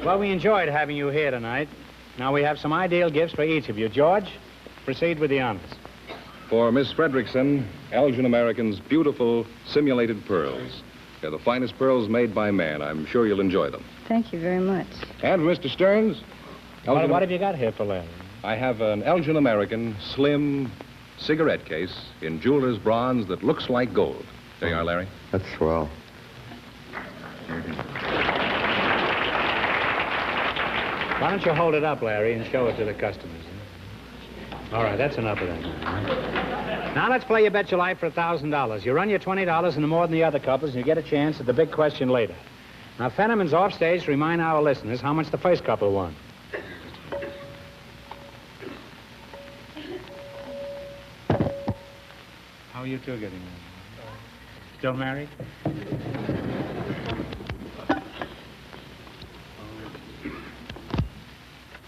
Well, we enjoyed having you here tonight. Now we have some ideal gifts for each of you. George, proceed with the honors. For Miss Fredrickson, Elgin American's beautiful simulated pearls. They're the finest pearls made by man. I'm sure you'll enjoy them. Thank you very much. And for Mr. Stearns... What have you got here for Larry? I have an Elgin American slim cigarette case in jeweler's bronze that looks like gold. There you are, Larry. That's swell. Why don't you hold it up, Larry, and show it to the customers? All right, that's enough of that. Now let's play You Bet Your Life for $1,000. You run your $20 into more than the other couples, and you get a chance at the big question later. Now, Fenneman's off stage to remind our listeners how much the first couple won. How are you two getting on? Still married?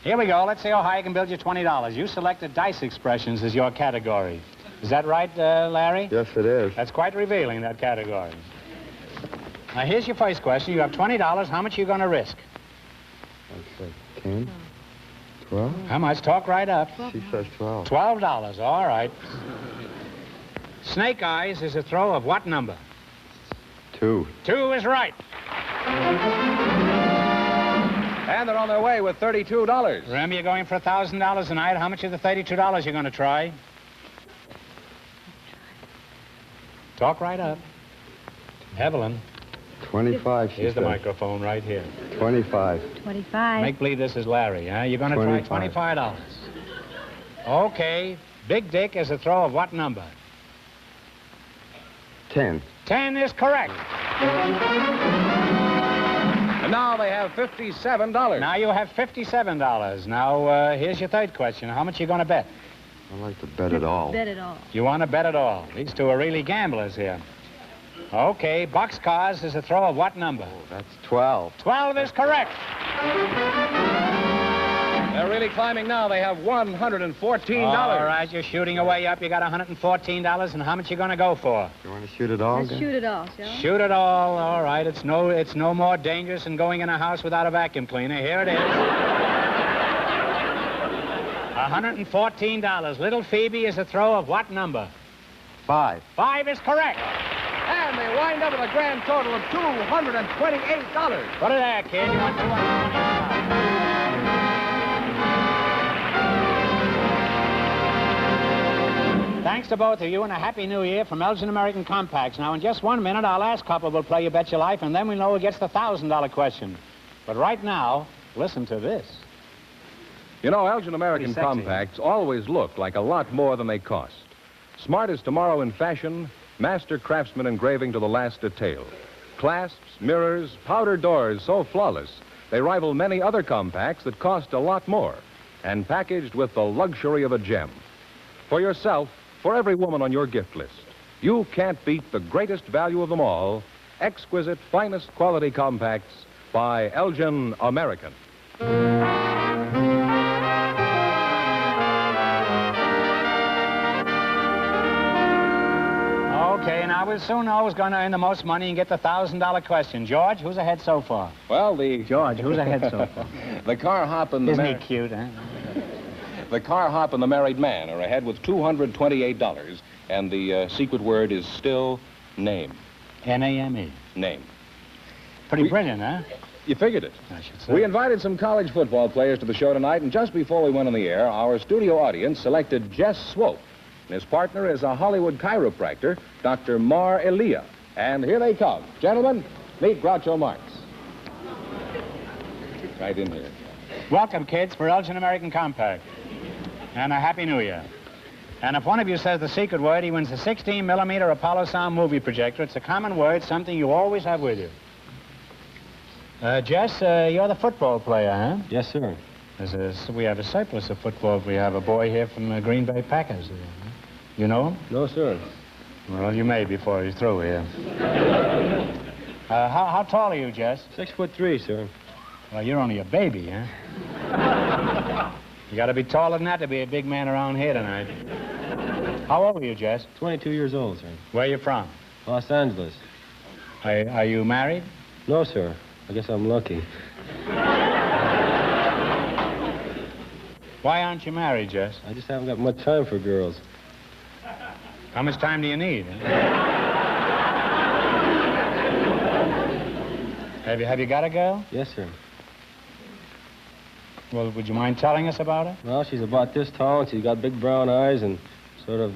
Here we go. Let's see how high you can build your $20. You selected dice expressions as your category. Is that right, Larry? Yes, it is. That's quite revealing, that category. Now, here's your first question. You have $20. How much are you going to risk? Let's see. 10, 12. How much? Talk right up. She says 12. $12. All right. Snake eyes is a throw of what number? 2. 2 is right. And they're on their way with $32. Remember, you're going for $1,000 tonight. How much of the $32 you're going to try? Talk right up. Evelyn. 25, she Here's the says. microphone right here. 25. 25. Make believe this is Larry, huh? You're going to try $25. Okay. Big Dick is a throw of what number? 10. 10 is correct. And now they have $57. Now you have $57. Now, here's your third question. How much are you going to bet? I'd like to bet it all. Bet it all. You want to bet it all. These two are really gamblers here. Okay, boxcars is a throw of what number? Oh, that's 12. 12 is correct. They're They're really climbing now. They have $114. All right, you're shooting away up. You got $114, and how much you going to go for? You want to shoot it all? Let's shoot it all, shall we? Shoot it all right. It's no more dangerous than going in a house without a vacuum cleaner. Here it is. $114. Little Phoebe is a throw of what number? 5. 5 is correct. And they wind up with a grand total of $228. Put it there, kid. You want Thanks to both of you, and a Happy New Year from Elgin American Compacts. Now, in just 1 minute, our last couple will play You Bet Your Life, and then we know who gets the $1,000 question. But right now, listen to this. You know, Elgin American Compacts always look like a lot more than they cost. Smart as tomorrow in fashion, master craftsman engraving to the last detail. Clasps, mirrors, powder doors so flawless, they rival many other compacts that cost a lot more, and packaged with the luxury of a gem. For yourself, for every woman on your gift list, you can't beat the greatest value of them all, exquisite, finest quality compacts by Elgin American. Okay, now we'll soon know who's going to earn the most money and get the $1,000 question. George, who's ahead so far? Well, George, who's ahead so far? The car hop and the... Isn't he cute, huh? The car hop and the married man are ahead with $228, and the secret word is still name. N-A-M-E. Name. Pretty brilliant, huh? You figured it. I should say. We invited some college football players to the show tonight, and just before we went on the air, our studio audience selected Jess Swope. And his partner is a Hollywood chiropractor, Dr. Mar Elia. And here they come. Gentlemen, meet Groucho Marx. Right in here. Welcome, kids, for Elgin American Compact. And a Happy New Year. And if one of you says the secret word, he wins a 16-millimeter Apollo sound movie projector. It's a common word, something you always have with you. Jess, you're the football player, huh? Yes, sir. We have a surplus of football. We have a boy here from the Green Bay Packers. You know him? No, sir. Well, you may before he's through here. How tall are you, Jess? 6'3", sir. Well, you're only a baby, huh? You got to be taller than that to be a big man around here tonight. How old are you, Jess? 22 years old, sir. Where are you from? Los Angeles. Are you married? No, sir. I guess I'm lucky. Why aren't you married, Jess? I just haven't got much time for girls. How much time do you need? Have you got a girl? Yes, sir. Well, would you mind telling us about her? Well, she's about this tall, and she's got big brown eyes and sort of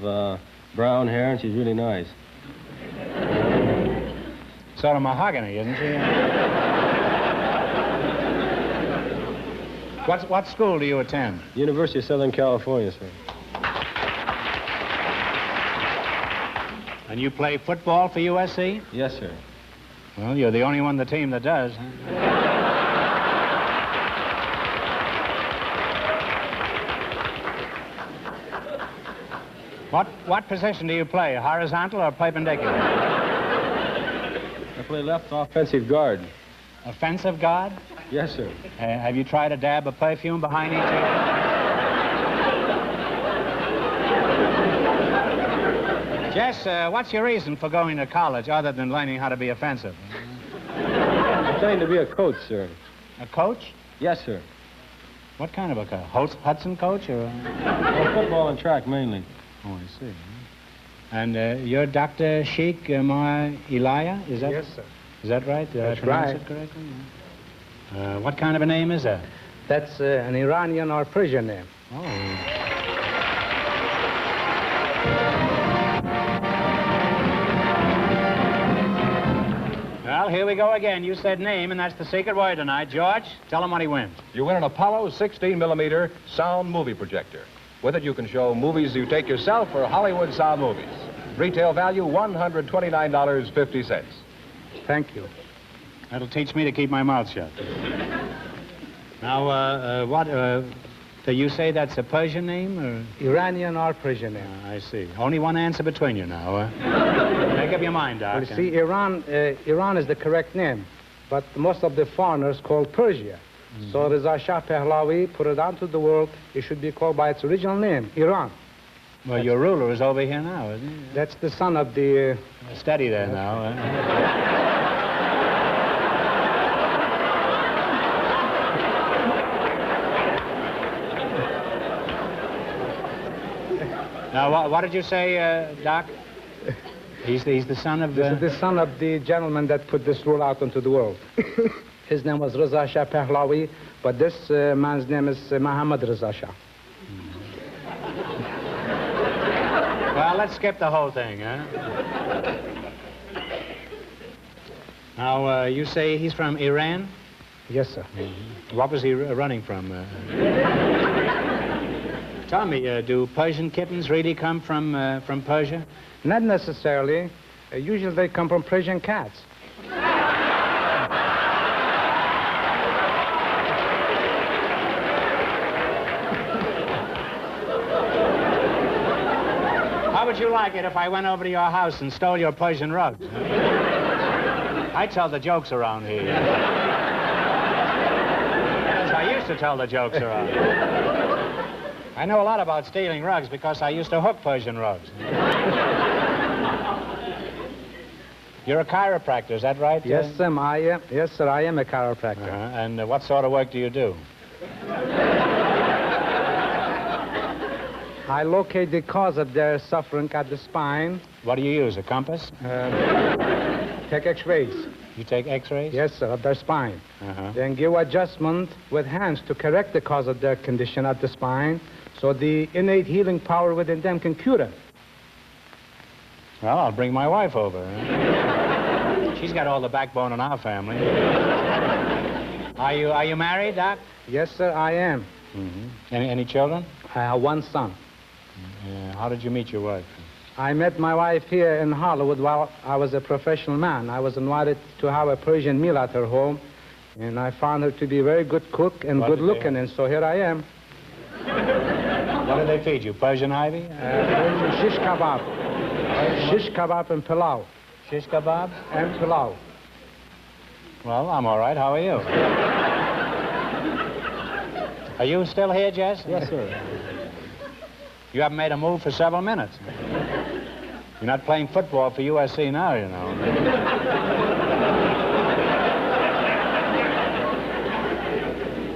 brown hair, and she's really nice. Sort of mahogany, isn't she? What school do you attend? University of Southern California, sir. And you play football for USC? Yes, sir. Well, you're the only one on the team that does, huh? What position do you play, horizontal or perpendicular? I play left offensive guard. Offensive guard? Yes, sir. Have you tried a dab of perfume behind each ear? Jess, what's your reason for going to college other than learning how to be offensive? I'm trying to be a coach, sir. A coach? Yes, sir. What kind of a coach? Hudson coach or? Well, football and track mainly. Oh, I see. And you're Dr. Sheikh Mar Elia, is that? Yes, sir. Is that right? That's pronounce right. It correctly? Yeah. What kind of a name is that? That's an Iranian or Persian name. Oh. Well, here we go again. You said name, and that's the secret word tonight. George, tell him what he wins. You win an Apollo 16-millimeter sound movie projector. With it, you can show movies you take yourself or Hollywood sound movies. Retail value, $129.50. Thank you. That'll teach me to keep my mouth shut. Now, do you say that's a Persian name or? Iranian or Persian name. I see. Only one answer between you now. Make up your mind, Doc. Well, see, Iran is the correct name, but most of the foreigners call Persia. So Reza Shah Pahlavi put it out to the world. It should be called by its original name, Iran. Well, your ruler is over here now, isn't he? That's the son of the... Steady there now. Now, what did you say, Doc? He's the son of... This is the son of the gentleman that put this rule out into the world. His name was Reza Shah Pahlavi, but this man's name is Muhammad Reza Shah. Well, let's skip the whole thing, huh? Now, you say he's from Iran? Yes, sir. What was he running from? Tell me, do Persian kittens really come from Persia? Not necessarily. Usually they come from Persian cats. How would you like it if I went over to your house and stole your Persian rugs? I tell the jokes around here. Yes, I used to tell the jokes around. I know a lot about stealing rugs because I used to hook Persian rugs. You're a chiropractor, is that right? Yes, sir, I am. Yes, sir, I am a chiropractor. And what sort of work do you do? I locate the cause of their suffering at the spine. What do you use, a compass? Take x-rays. You take x-rays? Yes, sir, of their spine. Then give adjustment with hands to correct the cause of their condition at the spine so the innate healing power within them can cure them. Well, I'll bring my wife over. She's got all the backbone in our family. Are you married, Doc? Yes, sir, I am. Any children? I have one son. How did you meet your wife? I met my wife here in Hollywood while I was a professional man. I was invited to have a Persian meal at her home, and I found her to be a very good cook and good looking, and so here I am. What do they feed you, Persian ivy? Persian shish kebab. Shish kebab and pilau. Shish kebab? And pilau. Well, I'm all right. How are you? Are you still here, Jess? Yes, sir. You haven't made a move for several minutes. You're not playing football for USC now, you know.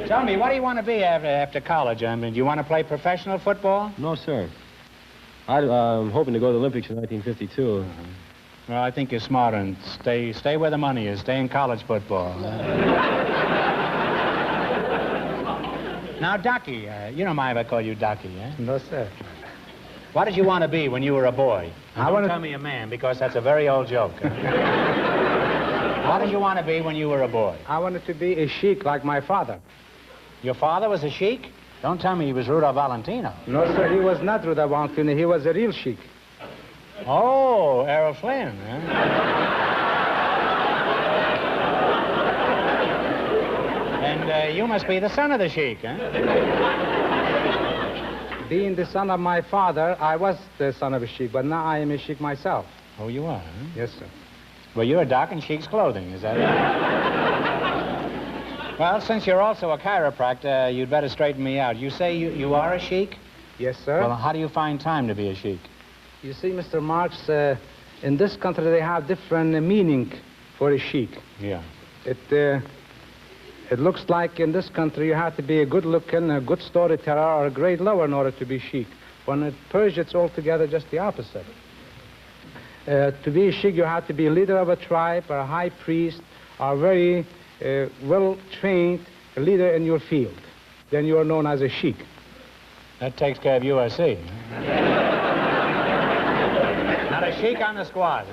Tell me, what do you want to be after college? I mean, do you want to play professional football? No, sir. I'm hoping to go to the Olympics in 1952. Well, I think you're smart and stay where the money is. Stay in college football. Now, Ducky, you don't mind if I call you Ducky, eh? No, sir. What did you want to be when you were a boy? Don't tell me a man, because that's a very old joke. What did you want to be when you were a boy? I wanted to be a sheik like my father. Your father was a sheik? Don't tell me he was Rudolph Valentino. No, sir, he was not Rudolph Valentino. He was a real sheik. Oh, Errol Flynn, huh? And you must be the son of the sheik, huh? Being the son of my father, I was the son of a sheik, but now I am a sheik myself. Oh, you are, huh? Yes, sir. Well, you're a doc in sheik's clothing, is that it? Well, since you're also a chiropractor, you'd better straighten me out. You say you are a sheik? Yes, sir. Well, how do you find time to be a sheik? You see, Mr. Marx, in this country they have different meaning for a sheik. Yeah. It looks like in this country you have to be a good-looking, a good storyteller, or a great lover in order to be sheik. When in Persia, it's altogether just the opposite. To be a sheik, you have to be a leader of a tribe, or a high priest, or a very well-trained leader in your field. Then you are known as a sheik. That takes care of USC. Not a sheik on the squad.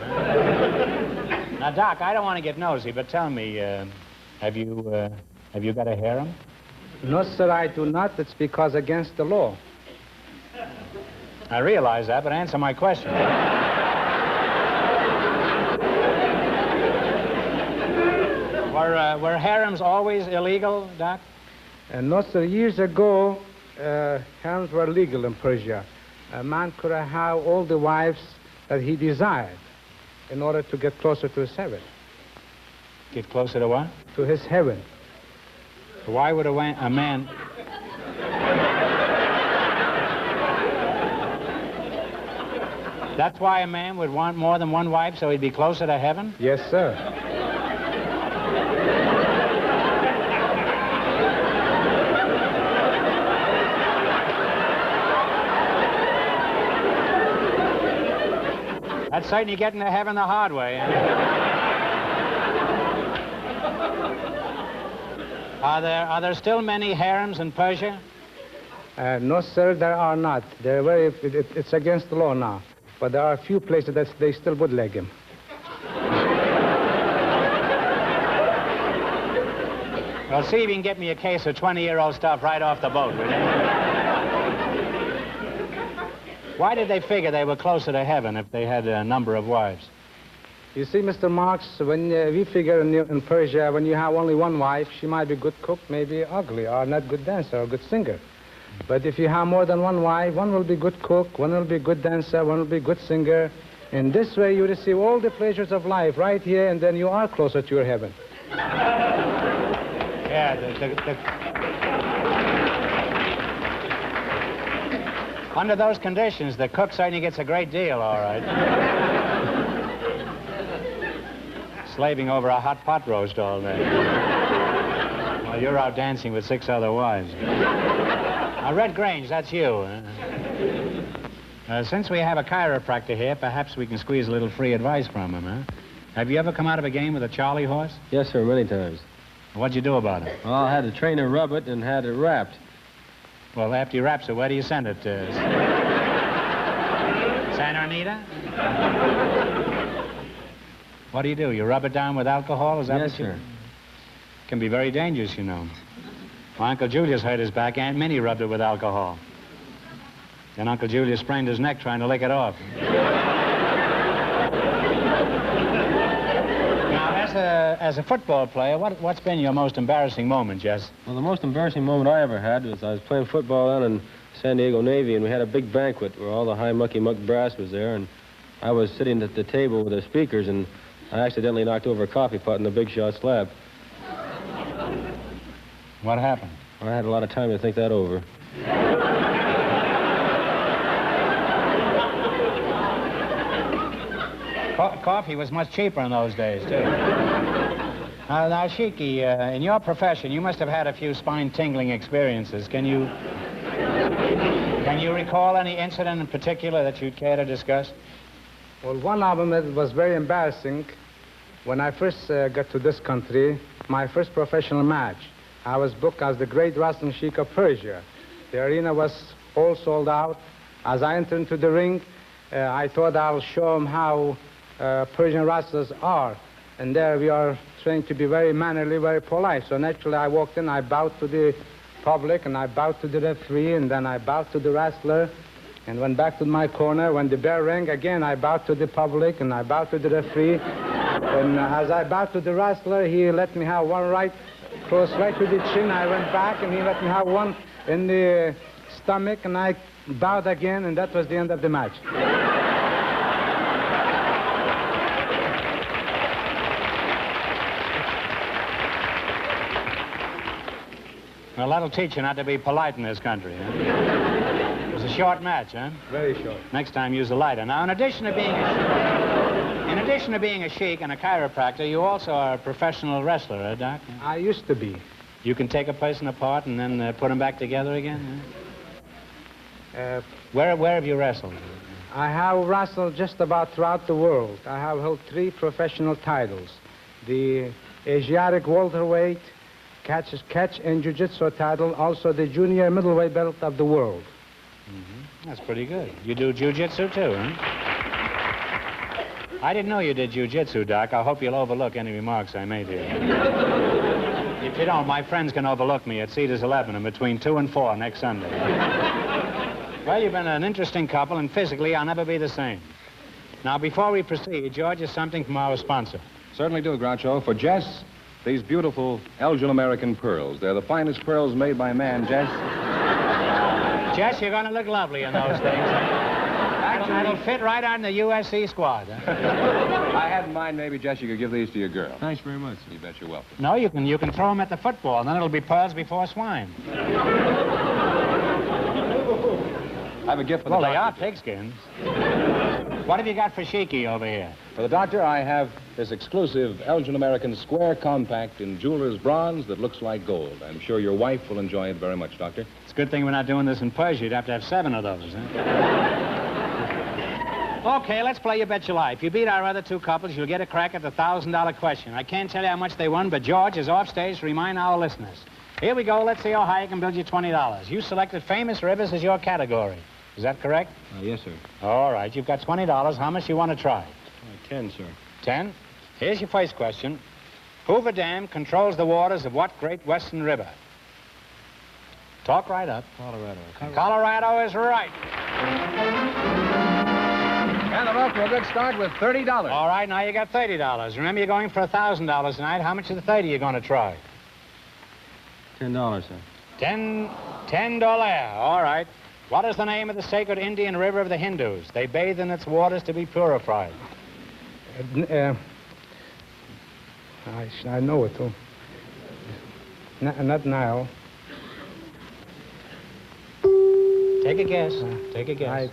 Now, Doc, I don't want to get nosy, but tell me, have you got a harem? No, sir, I do not. It's because against the law. I realize that, but answer my question. Were harems always illegal, Doc? No, sir. Years ago, harems were legal in Persia. A man could have all the wives that he desired in order to get closer to his heaven. Get closer to what? To his heaven. Why would a man... That's why a man would want more than one wife, so he'd be closer to heaven? Yes, sir. That's certainly getting to heaven the hard way. Are there still many harems in Persia? No, sir, there are not. It's against the law now. But there are a few places that they still bootleg him. Well, see if you can get me a case of 20-year-old stuff right off the boat, will you? Why did they figure they were closer to heaven if they had a number of wives? You see, Mr. Marx, when we figure in Persia, when you have only one wife, she might be good cook, maybe ugly, or not good dancer, or good singer. But if you have more than one wife, one will be good cook, one will be good dancer, one will be good singer. In this way, you receive all the pleasures of life right here, and then you are closer to your heaven. Yeah, under those conditions, the cook certainly gets a great deal, all right. Slaving over a hot pot roast all day. While you're out dancing with 6 other wives. Now, Red Grange, that's you. Since we have a chiropractor here, perhaps we can squeeze a little free advice from him, huh? Have you ever come out of a game with a Charlie horse? Yes, sir, many times. What'd you do about it? Well, I had the trainer rub it and had it wrapped. Well, after you wraps it, where do you send it to? Santa Anita? What do? You rub it down with alcohol? Is that yes, what you... sir. It can be very dangerous, you know. My Uncle Julius hurt his back. Aunt Minnie rubbed it with alcohol. Then Uncle Julius sprained his neck trying to lick it off. Now, as a football player, what's been your most embarrassing moment, Jess? Well, the most embarrassing moment I ever had was I was playing football down in San Diego Navy, and we had a big banquet where all the high mucky muck brass was there, and I was sitting at the table with the speakers, and I accidentally knocked over a coffee pot in the big shot slab. What happened? I had a lot of time to think that over. Coffee was much cheaper in those days, too. Now, Shiki, in your profession, you must have had a few spine-tingling experiences. Can you recall any incident in particular that you'd care to discuss? Well, one of them that was very embarrassing. When I first got to this country, my first professional match, I was booked as the great wrestling sheik of Persia. The arena was all sold out. As I entered into the ring, I thought I'll show them how Persian wrestlers are. And there we are trained to be very mannerly, very polite. So naturally I walked in, I bowed to the public, and I bowed to the referee, and then I bowed to the wrestler, and went back to my corner. When the bell rang again, I bowed to the public, and I bowed to the referee. And as I bowed to the wrestler, he let me have one right, close right to the chin. I went back, and he let me have one in the stomach, and I bowed again, and that was the end of the match. Well, that'll teach you not to be polite in this country, huh? It was a short match, huh? Very short. Next time, use a lighter. Now, in addition to being a sheik and a chiropractor, you also are a professional wrestler, huh, Doc? I used to be. You can take a person apart and then put them back together again, huh? Where have you wrestled? I have wrestled just about throughout the world. I have held 3 professional titles. The Asiatic welterweight, catch and jiu-jitsu title, also the junior middleweight belt of the world. Mm-hmm. That's pretty good. You do jiu-jitsu too, huh? I didn't know you did jiu-jitsu, Doc. I hope you'll overlook any remarks I made here. If you don't, my friends can overlook me at Cedars 11 between 2 and 4 next Sunday. Well, you've been an interesting couple, and physically, I'll never be the same. Now, before we proceed, George, is something from our sponsor. Certainly do, Groucho. For Jess, these beautiful Elgin American pearls. They're the finest pearls made by man, Jess. Jess, you're going to look lovely in those things. That'll fit right on the USC squad. Huh? I had in mind maybe, Jess, you could give these to your girl. Thanks very much. You bet you're welcome. No, you can throw them at the football, and then it'll be pearls before swine. I have a gift for the Well, doctor. they are pigskins. What have you got for Sheiky over here? For the doctor, I have this exclusive Elgin American Square Compact in jeweler's bronze that looks like gold. I'm sure your wife will enjoy it very much, Doctor. It's a good thing we're not doing this in Persia. You'd have to have 7 of those, huh? Okay, let's play You Bet Your Life. You beat our other 2 couples, you'll get a crack at the $1,000 question. I can't tell you how much they won, but George is off stage to remind our listeners. Here we go. Let's see how high I can build you $20. You selected famous rivers as your category. Is that correct? Yes, sir. All right, you've got $20. How much you want to try? 10, sir. 10? Here's your first question. Hoover Dam controls the waters of what great western river? Talk right up. Colorado. Colorado is right. And they're off to a good start with $30. All right, now you got $30. Remember, you're going for $1,000 tonight. How much of the 30 you going to try? $10, sir. $10. All right. What is the name of the sacred Indian river of the Hindus? They bathe in its waters to be purified. I know it, too. Not Nile. Take a guess. Take a guess.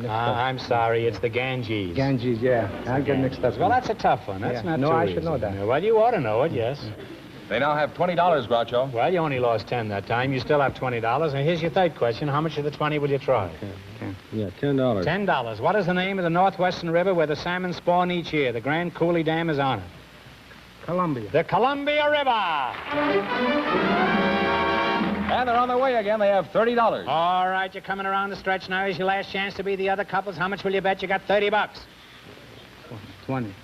I'm sorry, it's the Ganges. Ganges, yeah. I get mixed up. Well, that's a tough one. That's not no, too I easy. should know that. Well, you ought to know it, yes. They now have $20, Groucho. Well, you only lost 10 that time. You still have $20. And here's your third question. How much of the 20 will you try? Yeah, $10. $10. What is the name of the northwestern river where the salmon spawn each year? The Grand Coulee Dam is on it. Columbia. The Columbia River. And they're on their way again. They have $30. All right, you're coming around the stretch now. Here's your last chance to be the other couples. How much will you bet? You got $30. 20.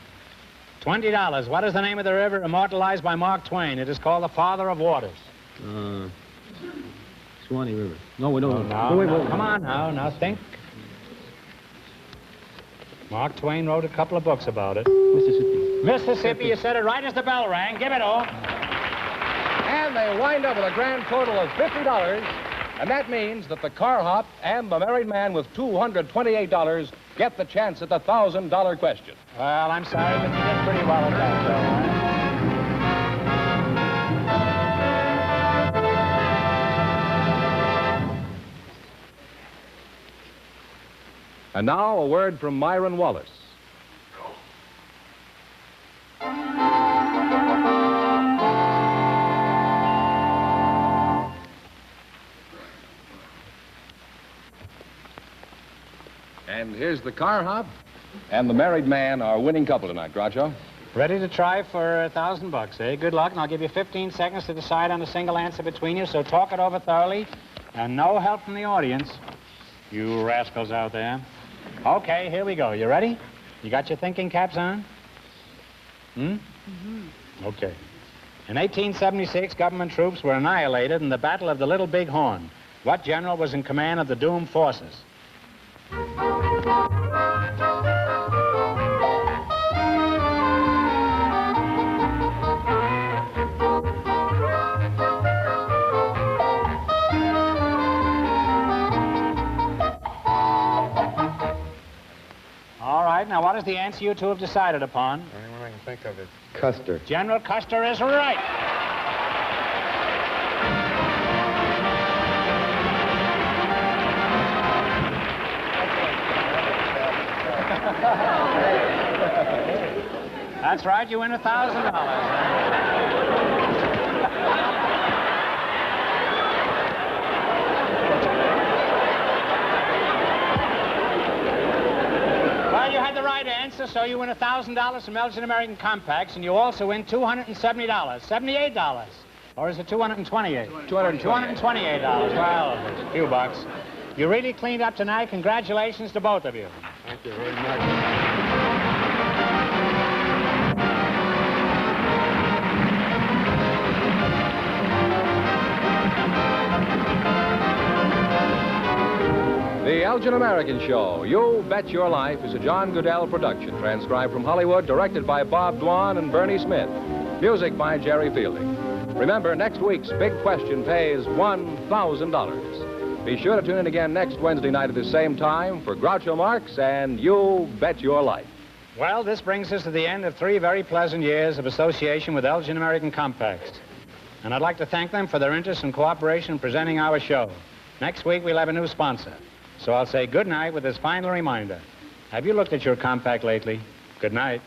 $20. What is the name of the river immortalized by Mark Twain? It is called the Father of Waters. Swanee River. No, we don't. Wait. Come on now. Now think. Mark Twain wrote a couple of books about it. Mississippi. You said it right as the bell rang. Give it all. And they wind up with a grand total of $50. And that means that the car hop and the married man with $228 get the chance at the $1,000 question. Well, I'm sorry, but you did pretty well at that, And now a word from Myron Wallace. And here's the car hop and the married man, our winning couple tonight, Groucho. Ready to try for $1,000, eh? Good luck, and I'll give you 15 seconds to decide on a single answer between you, so talk it over thoroughly, and no help from the audience. You rascals out there. Okay, here we go. You ready? You got your thinking caps on? Okay. In 1876, government troops were annihilated in the Battle of the Little Big Horn. What general was in command of the doomed forces? All right, now what is the answer you two have decided upon? The only one I can think of is Custer. General Custer is right. That's right, you win $1,000. Well, you had the right answer, so you win $1,000 from Elgin American Compacts, and you also win $270. $78. Or is it $228? $228. Well, a few bucks. You really cleaned up tonight. Congratulations to both of you. Thank you very much. The Elgin American Show, You Bet Your Life, is a John Goodell production, transcribed from Hollywood, directed by Bob Dwan and Bernie Smith. Music by Jerry Fielding. Remember, next week's big question pays $1,000. Be sure to tune in again next Wednesday night at the same time for Groucho Marx and You Bet Your Life. Well, this brings us to the end of 3 very pleasant years of association with Elgin American Compacts. And I'd like to thank them for their interest and cooperation in presenting our show. Next week, we'll have a new sponsor. So I'll say good night with this final reminder. Have you looked at your compact lately? Good night.